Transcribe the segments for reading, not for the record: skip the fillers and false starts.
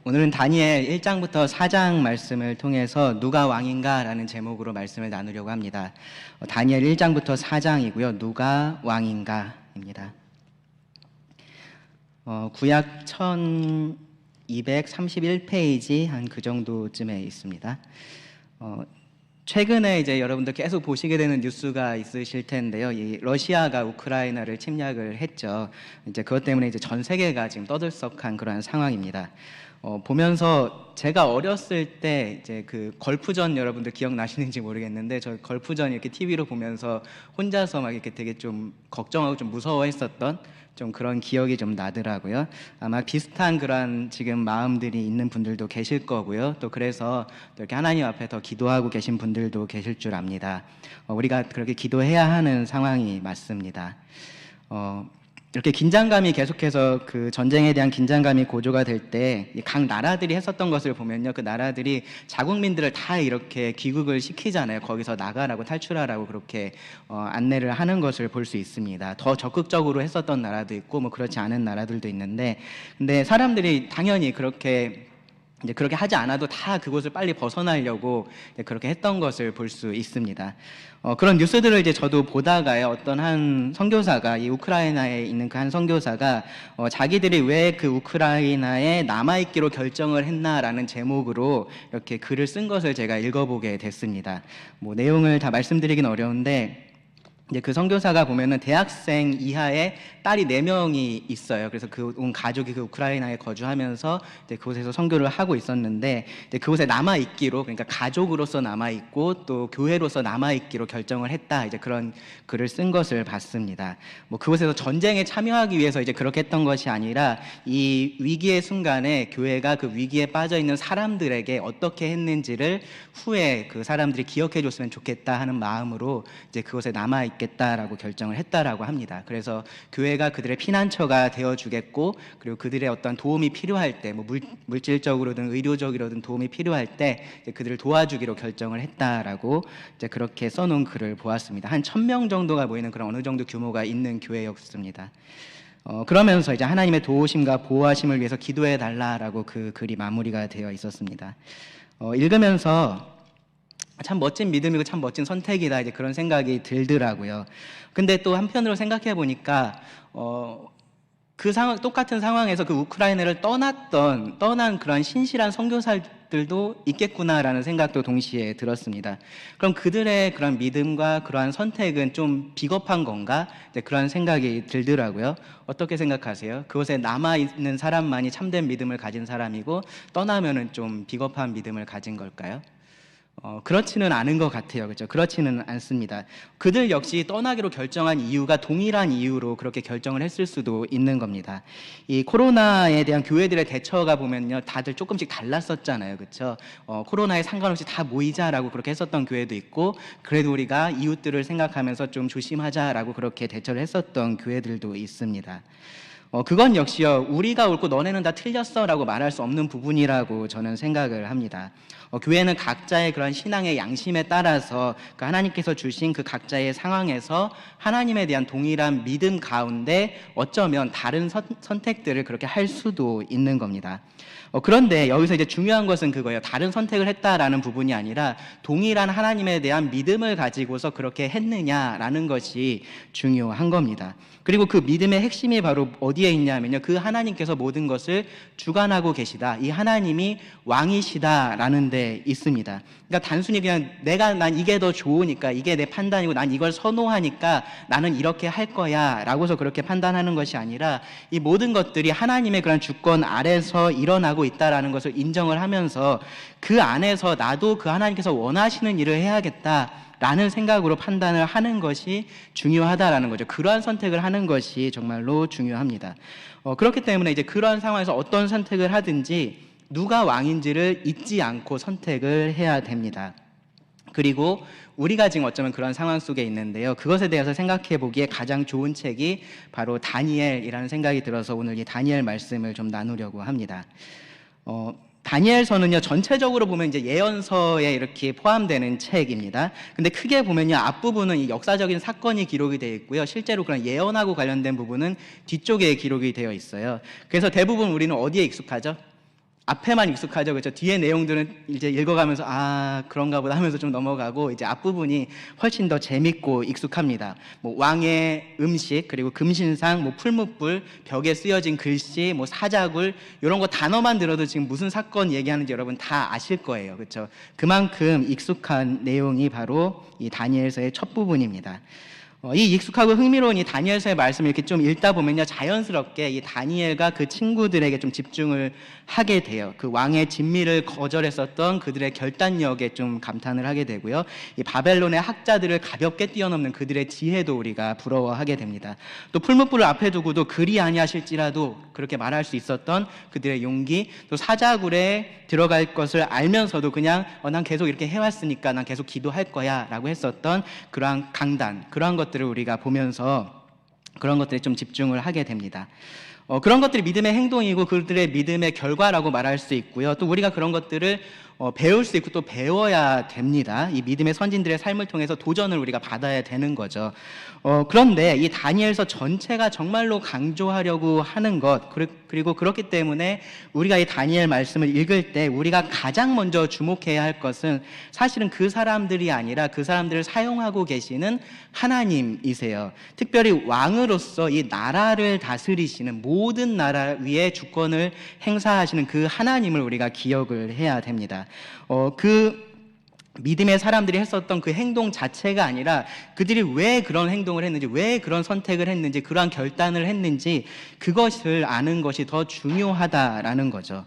오늘은 다니엘 1장부터 4장 말씀을 통해서 누가 왕인가 라는 제목으로 말씀을 나누려고 합니다. 다니엘 1장부터 4장이고요. 누가 왕인가 입니다. 구약 1231페이지 한 그 정도쯤에 있습니다. 최근에 이제 여러분들 계속 보시게 되는 뉴스가 있으실 텐데요. 이 러시아가 우크라이나를 침략을 했죠. 이제 그것 때문에 이제 전 세계가 지금 떠들썩한 그러한 상황입니다. 보면서 제가 어렸을 때 이제 그 걸프전 여러분들 기억나시는지 모르겠는데, 저 걸프전 이렇게 TV로 보면서 혼자서 막 이렇게 되게 좀 걱정하고 좀 무서워했었던 좀 그런 기억이 좀 나더라고요. 아마 비슷한 그런 지금 마음들이 있는 분들도 계실 거고요. 또 그래서 또 이렇게 하나님 앞에 더 기도하고 계신 분들도 계실 줄 압니다. 우리가 그렇게 기도해야 하는 상황이 맞습니다. 이렇게 긴장감이 계속해서 그 전쟁에 대한 긴장감이 고조가 될 때 각 나라들이 했었던 것을 보면요, 그 나라들이 자국민들을 다 이렇게 귀국을 시키잖아요. 거기서 나가라고, 탈출하라고 그렇게 안내를 하는 것을 볼 수 있습니다. 더 적극적으로 했었던 나라도 있고 뭐 그렇지 않은 나라들도 있는데, 근데 사람들이 당연히 그렇게 하지 않아도 다 그곳을 빨리 벗어나려고 그렇게 했던 것을 볼 수 있습니다. 그런 뉴스들을 이제 저도 보다가요, 어떤 한 선교사가, 이 우크라이나에 있는 그 한 선교사가 자기들이 왜 그 우크라이나에 남아있기로 결정을 했나라는 제목으로 이렇게 글을 쓴 것을 제가 읽어보게 됐습니다. 뭐 내용을 다 말씀드리긴 어려운데, 이제 그 선교사가 보면은 대학생 이하의 딸이 4명이 있어요. 그래서 그 온 가족이 그 우크라이나에 거주하면서 이제 그곳에서 선교를 하고 있었는데, 이제 그곳에 남아 있기로, 그러니까 가족으로서 남아 있고 또 교회로서 남아 있기로 결정을 했다. 이제 그런 글을 쓴 것을 봤습니다. 뭐 그곳에서 전쟁에 참여하기 위해서 이제 그렇게 했던 것이 아니라, 이 위기의 순간에 교회가 그 위기에 빠져 있는 사람들에게 어떻게 했는지를 후에 그 사람들이 기억해 줬으면 좋겠다 하는 마음으로 이제 그곳에 남아 있겠다라고 결정을 했다라고 합니다. 그래서 교회가 그들의 피난처가 되어주겠고, 그리고 그들의 어떤 도움이 필요할 때, 뭐 물질적으로든 의료적으로든 도움이 필요할 때 이제 그들을 도와주기로 결정을 했다라고 이제 그렇게 써놓은 글을 보았습니다. 한 1000명 정도가 모이는 그런 어느 정도 규모가 있는 교회였습니다. 그러면서 이제 하나님의 도우심과 보호하심을 위해서 기도해 달라라고 그 글이 마무리가 되어 있었습니다. 읽으면서 참 멋진 믿음이고 참 멋진 선택이다, 이제 그런 생각이 들더라고요. 근데 또 한편으로 생각해 보니까 그 똑같은 상황에서 그 우크라이나를 떠난 그런 신실한 선교사들도 있겠구나라는 생각도 동시에 들었습니다. 그럼 그들의 그런 믿음과 그러한 선택은 좀 비겁한 건가? 이제 그런 생각이 들더라고요. 어떻게 생각하세요? 그곳에 남아있는 사람만이 참된 믿음을 가진 사람이고, 떠나면은 좀 비겁한 믿음을 가진 걸까요? 그렇지는 않은 것 같아요. 그렇죠? 그렇지는 않습니다. 그들 역시 떠나기로 결정한 이유가 동일한 이유로 그렇게 결정을 했을 수도 있는 겁니다. 이 코로나에 대한 교회들의 대처가 보면요, 다들 조금씩 달랐었잖아요. 그렇죠? 코로나에 상관없이 다 모이자라고 그렇게 했었던 교회도 있고, 그래도 우리가 이웃들을 생각하면서 좀 조심하자라고 그렇게 대처를 했었던 교회들도 있습니다. 그건 역시요, 우리가 옳고 너네는 다 틀렸어 라고 말할 수 없는 부분이라고 저는 생각을 합니다. 교회는 각자의 그런 신앙의 양심에 따라서 그 하나님께서 주신 그 각자의 상황에서 하나님에 대한 동일한 믿음 가운데 어쩌면 다른 선택들을 그렇게 할 수도 있는 겁니다. 그런데 여기서 이제 중요한 것은 그거예요. 다른 선택을 했다라는 부분이 아니라 동일한 하나님에 대한 믿음을 가지고서 그렇게 했느냐라는 것이 중요한 겁니다. 그리고 그 믿음의 핵심이 바로 어디에 있냐면요, 그 하나님께서 모든 것을 주관하고 계시다, 이 하나님이 왕이시다라는 데 있습니다. 그러니까 단순히 그냥 난 이게 더 좋으니까, 이게 내 판단이고 난 이걸 선호하니까 나는 이렇게 할 거야 라고서 그렇게 판단하는 것이 아니라, 이 모든 것들이 하나님의 그런 주권 아래서 일어나고 있다라는 것을 인정을 하면서 그 안에서 나도 그 하나님께서 원하시는 일을 해야겠다 라는 생각으로 판단을 하는 것이 중요하다라는 거죠. 그러한 선택을 하는 것이 정말로 중요합니다. 그렇기 때문에 이제 그러한 상황에서 어떤 선택을 하든지 누가 왕인지를 잊지 않고 선택을 해야 됩니다. 그리고 우리가 지금 어쩌면 그런 상황 속에 있는데요, 그것에 대해서 생각해 보기에 가장 좋은 책이 바로 다니엘이라는 생각이 들어서 오늘 이 다니엘 말씀을 좀 나누려고 합니다. 다니엘서는요, 전체적으로 보면 이제 예언서에 이렇게 포함되는 책입니다. 근데 크게 보면요, 앞부분은 이 역사적인 사건이 기록이 되어 있고요, 실제로 그런 예언하고 관련된 부분은 뒤쪽에 기록이 되어 있어요. 그래서 대부분 우리는 어디에 익숙하죠? 앞에만 익숙하죠. 그렇죠? 뒤에 내용들은 이제 읽어가면서 아, 그런가 보다 하면서 좀 넘어가고 이제 앞부분이 훨씬 더 재밌고 익숙합니다. 뭐 왕의 음식, 그리고 금신상, 뭐 풀무불, 벽에 쓰여진 글씨, 뭐 사자굴 이런 거 단어만 들어도 지금 무슨 사건 얘기하는지 여러분 다 아실 거예요. 그렇죠? 그만큼 익숙한 내용이 바로 이 다니엘서의 첫 부분입니다. 이 익숙하고 흥미로운 이 다니엘서의 말씀을 이렇게 좀 읽다 보면요, 자연스럽게 이 다니엘과 그 친구들에게 좀 집중을 하게 돼요. 그 왕의 진미를 거절했었던 그들의 결단력에 좀 감탄을 하게 되고요, 이 바벨론의 학자들을 가볍게 뛰어넘는 그들의 지혜도 우리가 부러워하게 됩니다. 또 풀무불을 앞에 두고도 그리 아니하실지라도 그렇게 말할 수 있었던 그들의 용기, 또 사자굴에 들어갈 것을 알면서도 그냥 난 계속 이렇게 해왔으니까 난 계속 기도할 거야 라고 했었던 그러한 강단, 그러한 것들을 우리가 보면서 그런 것들에 좀 집중을 하게 됩니다. 그런 것들이 믿음의 행동이고 그들의 믿음의 결과라고 말할 수 있고요, 또 우리가 그런 것들을 배울 수 있고 또 배워야 됩니다. 이 믿음의 선진들의 삶을 통해서 도전을 우리가 받아야 되는 거죠. 그런데 이 다니엘서 전체가 정말로 강조하려고 하는 것, 그리고 그렇기 때문에 우리가 이 다니엘 말씀을 읽을 때 우리가 가장 먼저 주목해야 할 것은 사실은 그 사람들이 아니라 그 사람들을 사용하고 계시는 하나님이세요. 특별히 왕으로서 이 나라를 다스리시는, 모든 나라 위에 주권을 행사하시는 그 하나님을 우리가 기억을 해야 됩니다. 그 믿음의 사람들이 했었던 그 행동 자체가 아니라 그들이 왜 그런 행동을 했는지, 왜 그런 선택을 했는지, 그러한 결단을 했는지, 그것을 아는 것이 더 중요하다라는 거죠.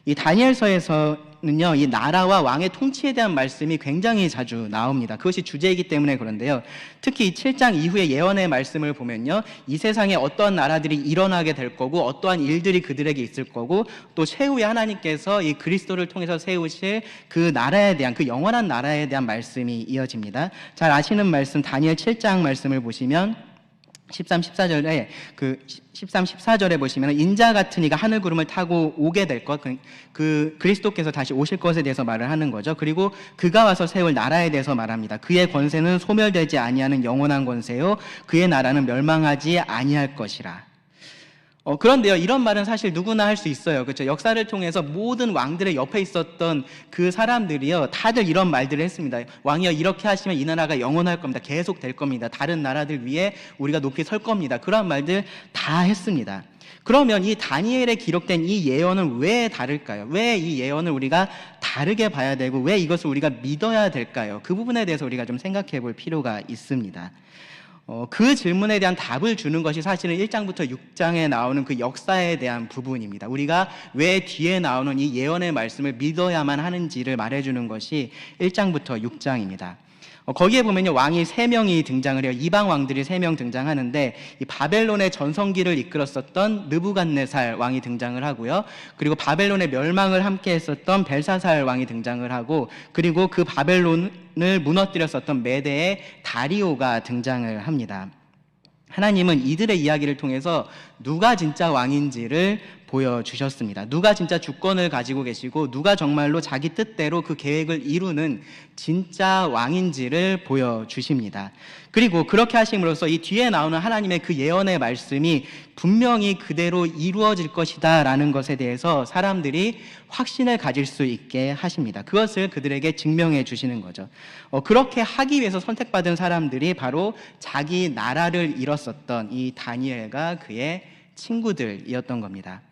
이 다니엘서에서는요, 이 나라와 왕의 통치에 대한 말씀이 굉장히 자주 나옵니다. 그것이 주제이기 때문에 그런데요, 특히 이 7장 이후의 예언의 말씀을 보면요, 이 세상에 어떠한 나라들이 일어나게 될 거고 어떠한 일들이 그들에게 있을 거고, 또 최후에 하나님께서 이 그리스도를 통해서 세우실 그 나라에 대한, 그 영원한 나라에 대한 말씀이 이어집니다. 잘 아시는 말씀, 다니엘 7장 말씀을 보시면 13, 14절에 보시면 인자 같은 이가 하늘 구름을 타고 오게 될 것, 그 그리스도께서 다시 오실 것에 대해서 말을 하는 거죠. 그리고 그가 와서 세울 나라에 대해서 말합니다. 그의 권세는 소멸되지 아니하는 영원한 권세요, 그의 나라는 멸망하지 아니할 것이라. 그런데요, 이런 말은 사실 누구나 할 수 있어요. 그렇죠? 역사를 통해서 모든 왕들의 옆에 있었던 그 사람들이요, 다들 이런 말들을 했습니다. 왕이여, 이렇게 하시면 이 나라가 영원할 겁니다. 계속 될 겁니다. 다른 나라들 위에 우리가 높이 설 겁니다. 그런 말들 다 했습니다. 그러면 이 다니엘에 기록된 이 예언은 왜 다를까요? 왜 이 예언을 우리가 다르게 봐야 되고 왜 이것을 우리가 믿어야 될까요? 그 부분에 대해서 우리가 좀 생각해 볼 필요가 있습니다. 그 질문에 대한 답을 주는 것이 사실은 1장부터 6장에 나오는 그 역사에 대한 부분입니다. 우리가 왜 뒤에 나오는 이 예언의 말씀을 믿어야만 하는지를 말해주는 것이 1장부터 6장입니다. 거기에 보면요, 왕이 3명이 등장을 해요. 이방 왕들이 3명 등장하는데, 이 바벨론의 전성기를 이끌었었던 느부갓네살 왕이 등장을 하고요, 그리고 바벨론의 멸망을 함께 했었던 벨사살 왕이 등장을 하고, 그리고 그 바벨론을 무너뜨렸었던 메대의 다리오가 등장을 합니다. 하나님은 이들의 이야기를 통해서 누가 진짜 왕인지를 보여주셨습니다. 누가 진짜 주권을 가지고 계시고 누가 정말로 자기 뜻대로 그 계획을 이루는 진짜 왕인지를 보여주십니다. 그리고 그렇게 하심으로써 이 뒤에 나오는 하나님의 그 예언의 말씀이 분명히 그대로 이루어질 것이다 라는 것에 대해서 사람들이 확신을 가질 수 있게 하십니다. 그것을 그들에게 증명해 주시는 거죠. 그렇게 하기 위해서 선택받은 사람들이 바로 자기 나라를 잃었었던 이 다니엘과 그의 친구들이었던 겁니다.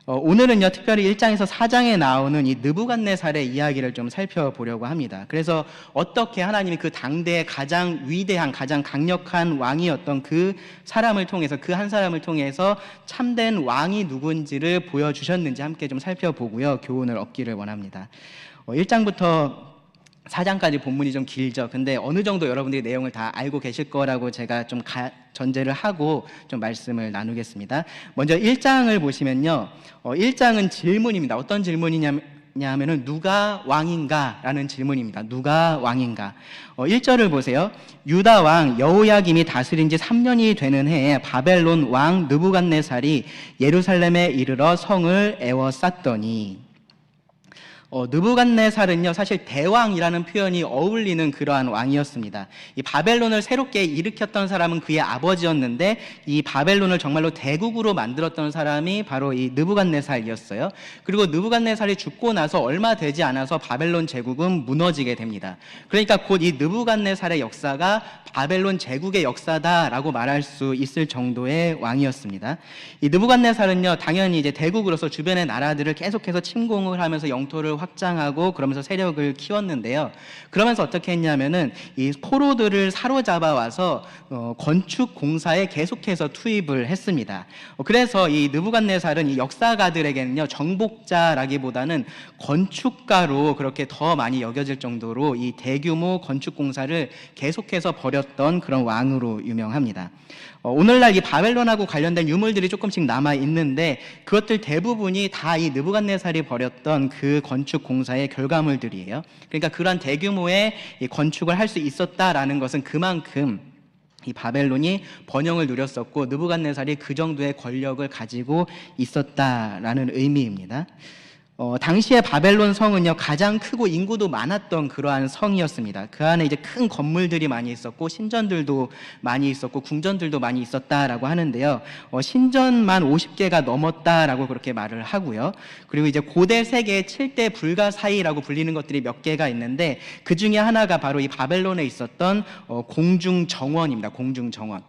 오늘은요, 특별히 1장에서 4장에 나오는 이 느부갓네살의 이야기를 좀 살펴보려고 합니다. 그래서 어떻게 하나님이 그 당대의 가장 위대한, 가장 강력한 왕이었던 그 사람을 통해서, 그 한 사람을 통해서 참된 왕이 누군지를 보여주셨는지 함께 좀 살펴보고요, 교훈을 얻기를 원합니다. 1장부터 4장까지 본문이 좀 길죠. 근데 어느 정도 여러분들이 내용을 다 알고 계실 거라고 제가 좀 전제를 하고 좀 말씀을 나누겠습니다. 먼저 1장을 보시면요, 1장은 질문입니다. 어떤 질문이냐면은 누가 왕인가? 라는 질문입니다. 누가 왕인가? 1절을 보세요. 유다 왕 여호야김이 다스린 지 3년이 되는 해에 바벨론 왕 느부갓네살이 예루살렘에 이르러 성을 에워쌌더니, 느부갓네살은요 사실 대왕이라는 표현이 어울리는 그러한 왕이었습니다. 이 바벨론을 새롭게 일으켰던 사람은 그의 아버지였는데 이 바벨론을 정말로 대국으로 만들었던 사람이 바로 이 느부갓네살이었어요. 그리고 느부갓네살이 죽고 나서 얼마 되지 않아서 바벨론 제국은 무너지게 됩니다. 그러니까 곧 이 느부갓네살의 역사가 바벨론 제국의 역사다라고 말할 수 있을 정도의 왕이었습니다. 이 느부갓네살은요 당연히 이제 대국으로서 주변의 나라들을 계속해서 침공을 하면서 영토를 확장하고 그러면서 세력을 키웠는데요. 그러면서 어떻게 했냐면은 이 포로들을 사로잡아 와서 건축 공사에 계속해서 투입을 했습니다. 그래서 이 느부갓네살은 이 역사가들에게는요 정복자라기보다는 건축가로 그렇게 더 많이 여겨질 정도로 이 대규모 건축 공사를 계속해서 벌였던 그런 왕으로 유명합니다. 오늘날 이 바벨론하고 관련된 유물들이 조금씩 남아 있는데 그것들 대부분이 다 이 느부갓네살이 벌였던 그 건축 공사의 결과물들이에요. 그러니까 그러한 대규모의 이 건축을 할 수 있었다라는 것은 그만큼 이 바벨론이 번영을 누렸었고 느부갓네살이 그 정도의 권력을 가지고 있었다라는 의미입니다. 당시에 바벨론 성은요 가장 크고 인구도 많았던 그러한 성이었습니다. 그 안에 이제 큰 건물들이 많이 있었고 신전들도 많이 있었고 궁전들도 많이 있었다라고 하는데요. 신전만 50개가 넘었다라고 그렇게 말을 하고요. 그리고 이제 고대 세계의 7대 불가사의라고 불리는 것들이 몇 개가 있는데 그 중에 하나가 바로 이 바벨론에 있었던 공중정원입니다. 공중정원.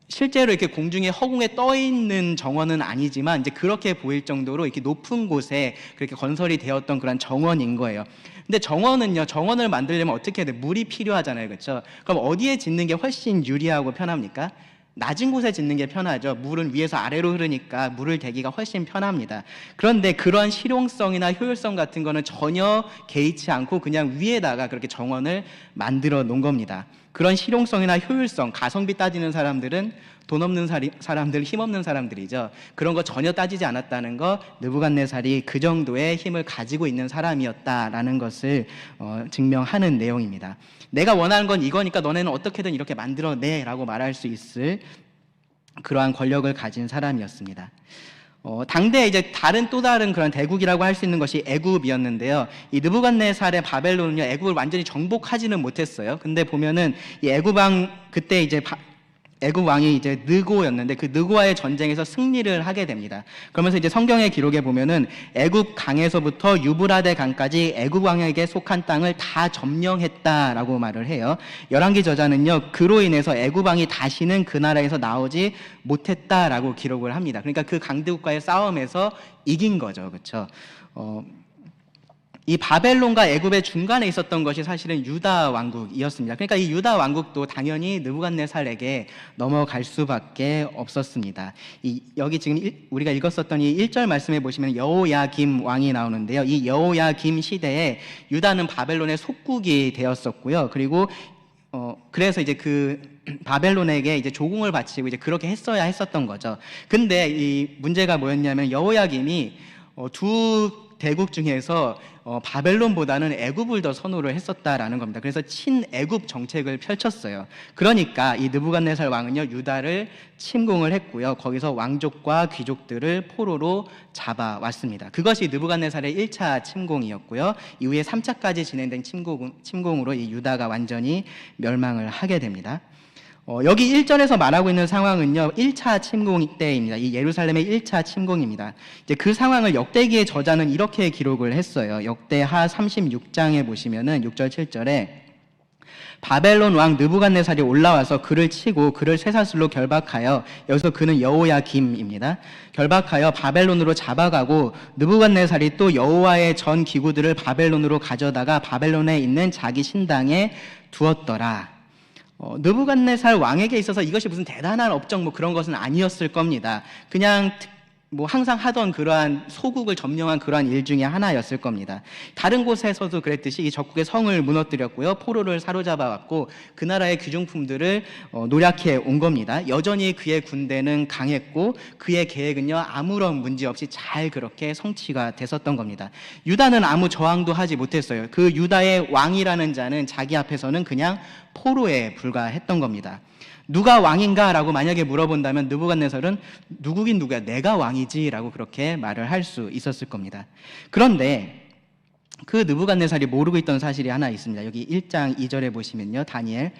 실제로 이렇게 공중에 허공에 떠 있는 정원은 아니지만 이제 그렇게 보일 정도로 이렇게 높은 곳에 그렇게 건설이 되었던 그런 정원인 거예요. 근데 정원은요, 정원을 만들려면 어떻게 해야 돼? 물이 필요하잖아요, 그렇죠? 그럼 어디에 짓는 게 훨씬 유리하고 편합니까? 낮은 곳에 짓는 게 편하죠. 물은 위에서 아래로 흐르니까 물을 대기가 훨씬 편합니다. 그런데 그런 실용성이나 효율성 같은 거는 전혀 개의치 않고 그냥 위에다가 그렇게 정원을 만들어 놓은 겁니다. 그런 실용성이나 효율성, 가성비 따지는 사람들은 돈 없는 사람들, 힘 없는 사람들이죠. 그런 거 전혀 따지지 않았다는 거, 느부갓네살이 그 정도의 힘을 가지고 있는 사람이었다라는 것을 증명하는 내용입니다. 내가 원하는 건 이거니까 너네는 어떻게든 이렇게 만들어내라고 말할 수 있을 그러한 권력을 가진 사람이었습니다. 당대 이제 또 다른 그런 대국이라고 할 수 있는 것이 애굽이었는데요. 이 느부갓네살의 바벨론은요, 애굽을 완전히 정복하지는 못했어요. 근데 보면은 이 애굽 왕 그때 이제 애굽 왕이 이제 느고였는데 그 느고와의 전쟁에서 승리를 하게 됩니다. 그러면서 이제 성경의 기록에 보면은 애굽 강에서부터 유브라데 강까지 애굽 왕에게 속한 땅을 다 점령했다라고 말을 해요. 열왕기 저자는요, 그로 인해서 애굽 왕이 다시는 그 나라에서 나오지 못했다라고 기록을 합니다. 그러니까 그 강대국과의 싸움에서 이긴 거죠, 그렇죠? 이 바벨론과 애굽의 중간에 있었던 것이 사실은 유다 왕국이었습니다. 그러니까 이 유다 왕국도 당연히 느부갓네살에게 넘어갈 수밖에 없었습니다. 여기 지금 우리가 읽었었던 이 1절 말씀에 보시면 여호야김 왕이 나오는데요. 이 여호야김 시대에 유다는 바벨론의 속국이 되었었고요. 그리고 그래서 이제 그 바벨론에게 이제 조공을 바치고 이제 그렇게 했어야 했었던 거죠. 근데 이 문제가 뭐였냐면 여호야김이 두 대국 중에서 바벨론보다는 애굽을 더 선호를 했었다라는 겁니다. 그래서 친애굽 정책을 펼쳤어요. 그러니까 이 느부갓네살 왕은요, 유다를 침공을 했고요. 거기서 왕족과 귀족들을 포로로 잡아왔습니다. 그것이 느부갓네살의 1차 침공이었고요. 이후에 3차까지 진행된 침공으로 이 유다가 완전히 멸망을 하게 됩니다. 여기 1절에서 말하고 있는 상황은요, 1차 침공 때입니다. 이 예루살렘의 1차 침공입니다. 이제 그 상황을 역대기의 저자는 이렇게 기록을 했어요. 역대하 36장에 보시면은 6절, 7절에 바벨론 왕 느부갓네살이 올라와서 그를 치고 그를 쇠사슬로 결박하여, 여기서 그는 여호야김입니다. 결박하여 바벨론으로 잡아가고 느부갓네살이 또 여호와의 전 기구들을 바벨론으로 가져다가 바벨론에 있는 자기 신당에 두었더라. 느부갓네살 왕에게 있어서 이것이 무슨 대단한 업적 뭐 그런 것은 아니었을 겁니다. 그냥 뭐 항상 하던 그러한 소국을 점령한 그러한 일 중에 하나였을 겁니다. 다른 곳에서도 그랬듯이 이 적국의 성을 무너뜨렸고요, 포로를 사로잡아 왔고 그 나라의 귀중품들을 노략해 온 겁니다. 여전히 그의 군대는 강했고 그의 계획은요, 아무런 문제 없이 잘 그렇게 성취가 됐었던 겁니다. 유다는 아무 저항도 하지 못했어요. 그 유다의 왕이라는 자는 자기 앞에서는 그냥 포로에 불과했던 겁니다. 누가 왕인가? 라고 만약에 물어본다면 느부갓네살은 누구긴 누구야, 내가 왕이지 라고 그렇게 말을 할 수 있었을 겁니다. 그런데 그 느부갓네살이 모르고 있던 사실이 하나 있습니다. 여기 1장 2절에 보시면요, 다니엘,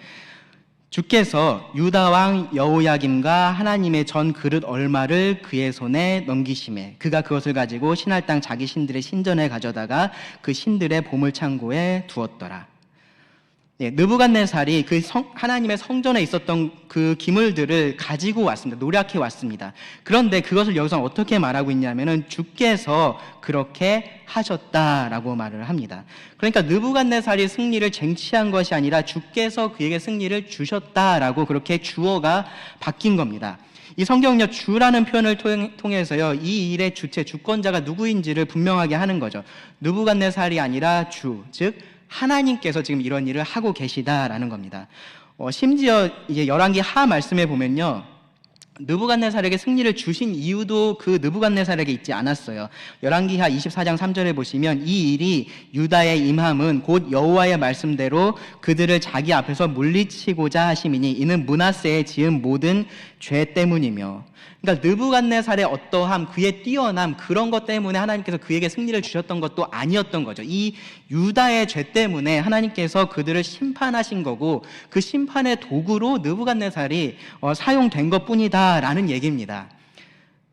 주께서 유다 왕 여호야김과 하나님의 전 그릇 얼마를 그의 손에 넘기심에 그가 그것을 가지고 신할 땅 자기 신들의 신전에 가져다가 그 신들의 보물 창고에 두었더라. 예, 느부갓네살이 하나님의 성전에 있었던 그 기물들을 가지고 왔습니다. 노력해 왔습니다. 그런데 그것을 여기서 어떻게 말하고 있냐면은 주께서 그렇게 하셨다라고 말을 합니다. 그러니까 느부갓네살이 승리를 쟁취한 것이 아니라 주께서 그에게 승리를 주셨다라고 그렇게 주어가 바뀐 겁니다. 이 성경은요, 주라는 표현을 통해서요, 이 일의 주체, 주권자가 누구인지를 분명하게 하는 거죠. 느부갓네살이 아니라 주, 즉 하나님께서 지금 이런 일을 하고 계시다라는 겁니다. 심지어 이제 열왕기 하 말씀에 보면요, 느부갓네살에게 승리를 주신 이유도 그 느부갓네살에게 있지 않았어요. 열왕기하 24장 3절에 보시면 이 일이 유다의 임함은 곧 여호와의 말씀대로 그들을 자기 앞에서 물리치고자 하심이니 이는 므낫세의 지은 모든 죄 때문이며, 그러니까 느부갓네살의 어떠함, 그의 뛰어남, 그런 것 때문에 하나님께서 그에게 승리를 주셨던 것도 아니었던 거죠. 이 유다의 죄 때문에 하나님께서 그들을 심판하신 거고 그 심판의 도구로 느부갓네살이 사용된 것뿐이다라는 얘기입니다.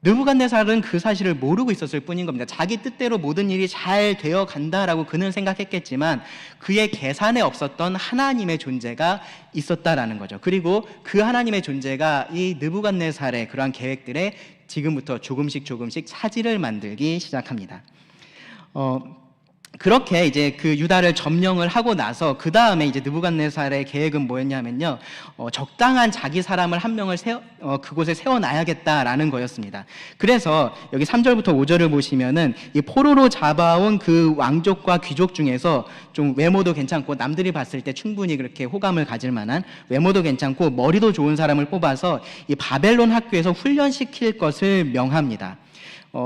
느부갓네살은 그 사실을 모르고 있었을 뿐인 겁니다. 자기 뜻대로 모든 일이 잘 되어 간다라고 그는 생각했겠지만 그의 계산에 없었던 하나님의 존재가 있었다라는 거죠. 그리고 그 하나님의 존재가 이 느부갓네살의 그러한 계획들에 지금부터 조금씩 차질을 만들기 시작합니다. 그렇게 이제 그 유다를 점령을 하고 나서 그 다음에 이제 느부갓네살의 계획은 뭐였냐면요, 적당한 자기 사람을 한 명을 그곳에 세워놔야겠다라는 거였습니다. 그래서 여기 3절부터 5절을 보시면은 이 포로로 잡아온 그 왕족과 귀족 중에서 좀 외모도 괜찮고 남들이 봤을 때 충분히 그렇게 호감을 가질 만한 외모도 괜찮고 머리도 좋은 사람을 뽑아서 이 바벨론 학교에서 훈련시킬 것을 명합니다.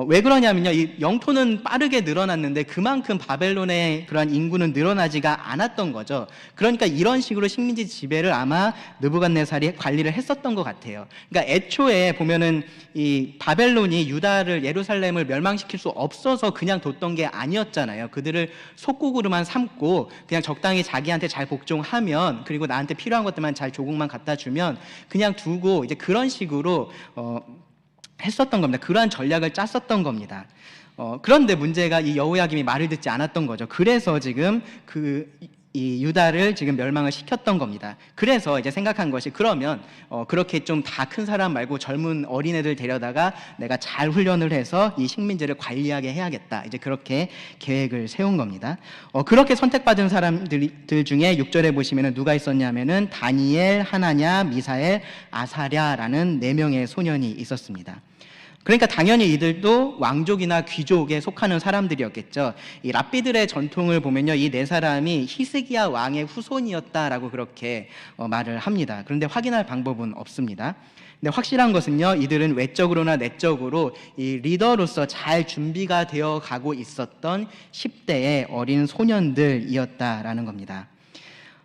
왜 그러냐면요, 이 영토는 빠르게 늘어났는데 그만큼 바벨론의 그러한 인구는 늘어나지가 않았던 거죠. 그러니까 이런 식으로 식민지 지배를 아마 느부갓네살이 관리를 했었던 것 같아요. 그러니까 애초에 보면은 이 바벨론이 유다를, 예루살렘을 멸망시킬 수 없어서 그냥 뒀던 게 아니었잖아요. 그들을 속국으로만 삼고 그냥 적당히 자기한테 잘 복종하면, 그리고 나한테 필요한 것들만 잘 조금만 갖다 주면 그냥 두고 이제 그런 식으로 했었던 겁니다. 그러한 전략을 짰었던 겁니다. 그런데 문제가 이 여호야김이 말을 듣지 않았던 거죠. 그래서 지금 이 유다를 지금 멸망을 시켰던 겁니다. 그래서 이제 생각한 것이, 그러면 그렇게 좀 다 큰 사람 말고 젊은 어린애들 데려다가 내가 잘 훈련을 해서 이 식민지를 관리하게 해야겠다. 이제 그렇게 계획을 세운 겁니다. 그렇게 선택받은 사람들 중에 6절에 보시면은 누가 있었냐면은 다니엘, 하나냐, 미사엘, 아사랴라는 4명의 소년이 있었습니다. 그러니까 당연히 이들도 왕족이나 귀족에 속하는 사람들이었겠죠. 이 랍비들의 전통을 보면요, 이 4사람이 히스기야 왕의 후손이었다라고 그렇게 말을 합니다. 그런데 확인할 방법은 없습니다. 근데 확실한 것은요, 이들은 외적으로나 내적으로 이 리더로서 잘 준비가 되어 가고 있었던 10대의 어린 소년들이었다라는 겁니다.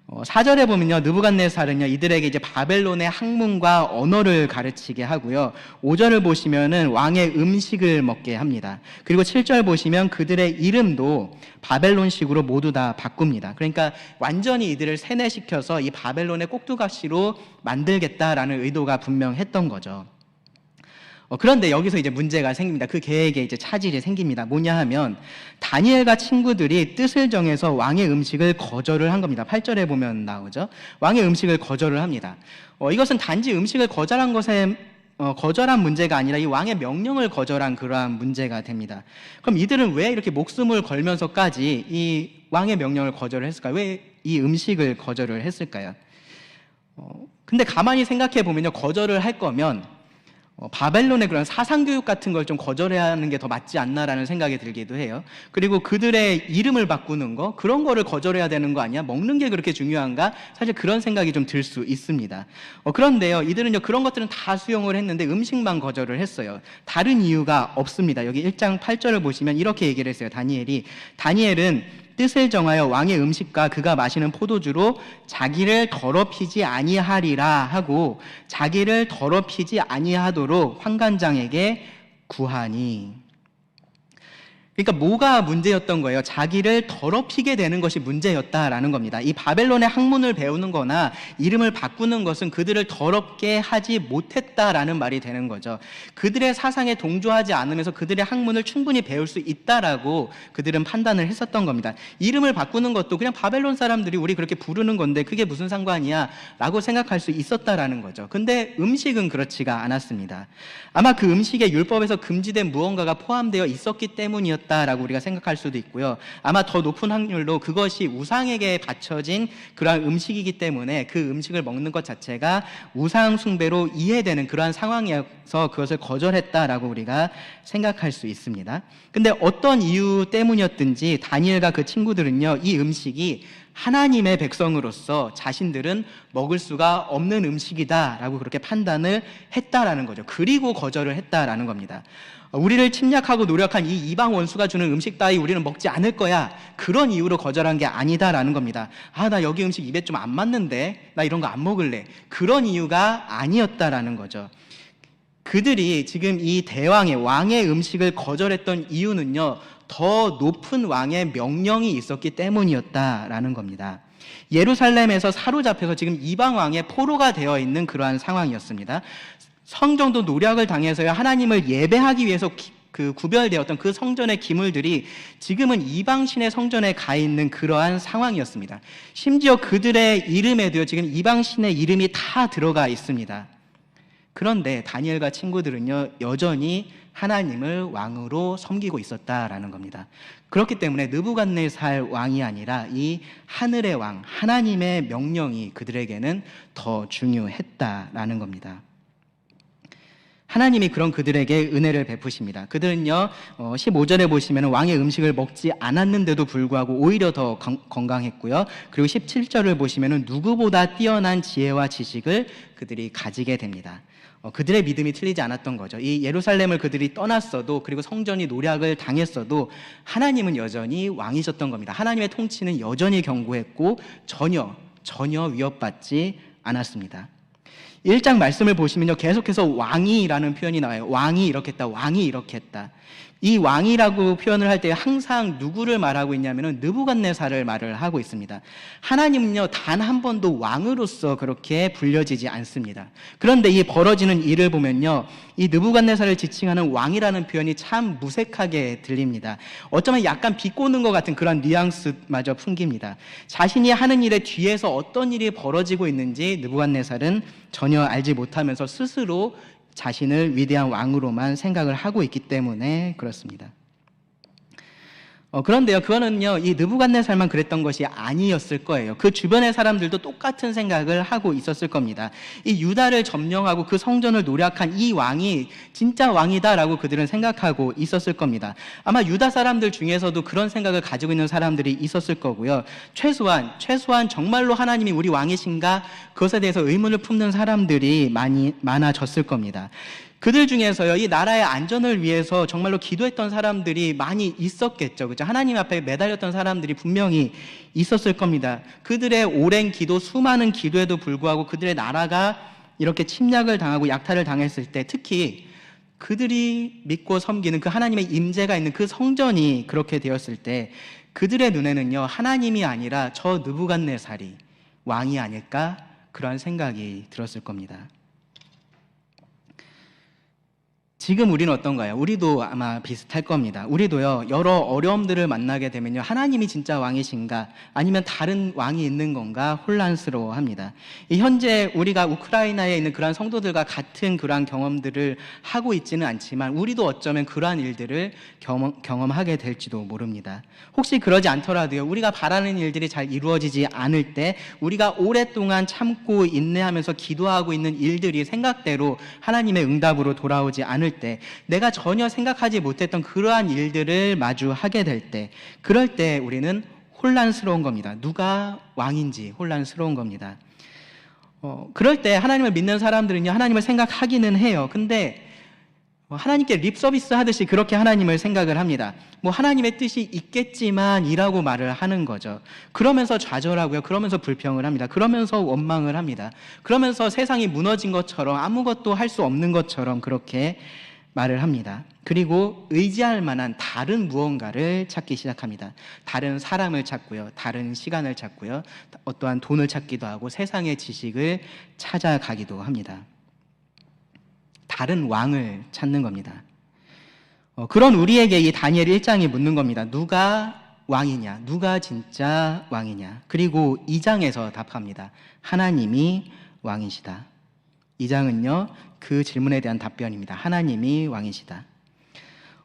4절에 보면요, 느부갓네살은요 이들에게 이제 바벨론의 학문과 언어를 가르치게 하고요, 5절을 보시면은 왕의 음식을 먹게 합니다. 그리고 7절 보시면 그들의 이름도 바벨론식으로 모두 다 바꿉니다. 그러니까 완전히 이들을 세뇌시켜서 이 바벨론의 꼭두각시로 만들겠다라는 의도가 분명했던 거죠. 그런데 여기서 이제 문제가 생깁니다. 그 계획에 이제 차질이 생깁니다. 뭐냐 하면 다니엘과 친구들이 뜻을 정해서 왕의 음식을 거절을 한 겁니다. 8절에 보면 나오죠. 왕의 음식을 거절을 합니다. 이것은 단지 음식을 거절한 것에 거절한 문제가 아니라 이 왕의 명령을 거절한 그러한 문제가 됩니다. 그럼 이들은 왜 이렇게 목숨을 걸면서까지 이 왕의 명령을 거절을 했을까요? 왜 이 음식을 거절을 했을까요? 근데 가만히 생각해 보면요, 거절을 할 거면 바벨론의 그런 사상교육 같은 걸 좀 거절해야 하는 게 더 맞지 않나라는 생각이 들기도 해요. 그리고 그들의 이름을 바꾸는 거, 그런 거를 거절해야 되는 거 아니야? 먹는 게 그렇게 중요한가? 사실 그런 생각이 좀 들 수 있습니다. 그런데요, 이들은요 그런 것들은 다 수용을 했는데 음식만 거절을 했어요. 다른 이유가 없습니다. 여기 1장 8절을 보시면 이렇게 얘기를 했어요. 다니엘은 뜻을 정하여 왕의 음식과 그가 마시는 포도주로 자기를 더럽히지 아니하리라 하고 자기를 더럽히지 아니하도록 환관장에게 구하니. 그러니까 뭐가 문제였던 거예요? 자기를 더럽히게 되는 것이 문제였다라는 겁니다. 이 바벨론의 학문을 배우는 거나 이름을 바꾸는 것은 그들을 더럽게 하지 못했다라는 말이 되는 거죠. 그들의 사상에 동조하지 않으면서 그들의 학문을 충분히 배울 수 있다라고 그들은 판단을 했었던 겁니다. 이름을 바꾸는 것도 그냥 바벨론 사람들이 우리 그렇게 부르는 건데 그게 무슨 상관이야? 라고 생각할 수 있었다라는 거죠. 근데 음식은 그렇지가 않았습니다. 아마 그 음식에 율법에서 금지된 무언가가 포함되어 있었기 때문이었다 라고 우리가 생각할 수도 있고요. 아마 더 높은 확률로 그것이 우상에게 바쳐진 그러한 음식이기 때문에 그 음식을 먹는 것 자체가 우상 숭배로 이해되는 그러한 상황이어서 그것을 거절했다라고 우리가 생각할 수 있습니다. 근데 어떤 이유 때문이었든지 다니엘과 그 친구들은요, 이 음식이 하나님의 백성으로서 자신들은 먹을 수가 없는 음식이다라고 그렇게 판단을 했다라는 거죠. 그리고 거절을 했다라는 겁니다. 우리를 침략하고 노력한 이 이방 원수가 주는 음식 따위 우리는 먹지 않을 거야. 그런 이유로 거절한 게 아니다라는 겁니다. 나 여기 음식 입에 좀 안 맞는데 나 이런 거 안 먹을래. 그런 이유가 아니었다라는 거죠. 그들이 지금 이 대왕의 왕의 음식을 거절했던 이유는요, 더 높은 왕의 명령이 있었기 때문이었다라는 겁니다. 예루살렘에서 사로잡혀서 지금 이방 왕의 포로가 되어 있는 그러한 상황이었습니다. 성정도 노력을 당해서야 하나님을 예배하기 위해서 구별되었던 그 성전의 기물들이 지금은 이방신의 성전에 가 있는 그러한 상황이었습니다. 심지어 그들의 이름에도요, 지금 이방신의 이름이 다 들어가 있습니다. 그런데 다니엘과 친구들은요, 여전히 하나님을 왕으로 섬기고 있었다라는 겁니다. 그렇기 때문에 느부갓네살 왕이 아니라 이 하늘의 왕, 하나님의 명령이 그들에게는 더 중요했다라는 겁니다. 하나님이 그런 그들에게 은혜를 베푸십니다. 그들은요, 15절에 보시면 왕의 음식을 먹지 않았는데도 불구하고 오히려 더 건강했고요. 그리고 17절을 보시면 누구보다 뛰어난 지혜와 지식을 그들이 가지게 됩니다. 그들의 믿음이 틀리지 않았던 거죠. 이 예루살렘을 그들이 떠났어도, 그리고 성전이 노략을 당했어도 하나님은 여전히 왕이셨던 겁니다. 하나님의 통치는 여전히 견고했고 전혀 위협받지 않았습니다. 1장 말씀을 보시면요, 계속해서 왕이라는 표현이 나와요. 왕이 이렇게 했다, 왕이 이렇게 했다. 이 왕이라고 표현을 할 때 항상 누구를 말하고 있냐면은 느부갓네살을 말을 하고 있습니다. 하나님은요, 단 한 번도 왕으로서 그렇게 불려지지 않습니다. 그런데 이 벌어지는 일을 보면요, 이 느부갓네살을 지칭하는 왕이라는 표현이 참 무색하게 들립니다. 어쩌면 약간 비꼬는 것 같은 그런 뉘앙스마저 풍깁니다. 자신이 하는 일의 뒤에서 어떤 일이 벌어지고 있는지 느부갓네살은 전혀 알지 못하면서 스스로 자신을 위대한 왕으로만 생각을 하고 있기 때문에 그렇습니다. 그런데요, 그거는요, 이 느부갓네살만 그랬던 것이 아니었을 거예요. 그 주변의 사람들도 똑같은 생각을 하고 있었을 겁니다. 이 유다를 점령하고 그 성전을 노략한 이 왕이 진짜 왕이다라고 그들은 생각하고 있었을 겁니다. 아마 유다 사람들 중에서도 그런 생각을 가지고 있는 사람들이 있었을 거고요. 최소한 정말로 하나님이 우리 왕이신가? 그것에 대해서 의문을 품는 사람들이 많아졌을 겁니다. 그들 중에서요, 이 나라의 안전을 위해서 정말로 기도했던 사람들이 많이 있었겠죠. 그죠? 하나님 앞에 매달렸던 사람들이 분명히 있었을 겁니다. 그들의 오랜 기도, 수많은 기도에도 불구하고 그들의 나라가 이렇게 침략을 당하고 약탈을 당했을 때, 특히 그들이 믿고 섬기는 그 하나님의 임재가 있는 그 성전이 그렇게 되었을 때, 그들의 눈에는요, 하나님이 아니라 저 느부갓네살이 왕이 아닐까? 그런 생각이 들었을 겁니다. 지금 우리는 어떤가요? 우리도 아마 비슷할 겁니다. 우리도요, 여러 어려움들을 만나게 되면요, 하나님이 진짜 왕이신가? 아니면 다른 왕이 있는 건가? 혼란스러워 합니다. 현재 우리가 우크라이나에 있는 그러한 성도들과 같은 그러한 경험들을 하고 있지는 않지만, 우리도 어쩌면 그러한 일들을 경험하게 될지도 모릅니다. 혹시 그러지 않더라도요, 우리가 바라는 일들이 잘 이루어지지 않을 때, 우리가 오랫동안 참고 인내하면서 기도하고 있는 일들이 생각대로 하나님의 응답으로 돌아오지 않을 때, 내가 전혀 생각하지 못했던 그러한 일들을 마주하게 될 때, 그럴 때 우리는 혼란스러운 겁니다. 누가 왕인지 혼란스러운 겁니다. 그럴 때 하나님을 믿는 사람들은요, 하나님을 생각하기는 해요. 근데 하나님께 립서비스 하듯이 그렇게 하나님을 생각을 합니다. 하나님의 뜻이 있겠지만 이라고 말을 하는 거죠. 그러면서 좌절하고요, 그러면서 불평을 합니다. 그러면서 원망을 합니다. 그러면서 세상이 무너진 것처럼, 아무것도 할 수 없는 것처럼 그렇게 말을 합니다. 그리고 의지할 만한 다른 무언가를 찾기 시작합니다. 다른 사람을 찾고요, 다른 시간을 찾고요, 어떠한 돈을 찾기도 하고 세상의 지식을 찾아가기도 합니다. 다른 왕을 찾는 겁니다. 그런 우리에게 이 다니엘 1장이 묻는 겁니다. 누가 왕이냐? 누가 진짜 왕이냐? 그리고 2장에서 답합니다. 하나님이 왕이시다. 2장은요, 그 질문에 대한 답변입니다. 하나님이 왕이시다.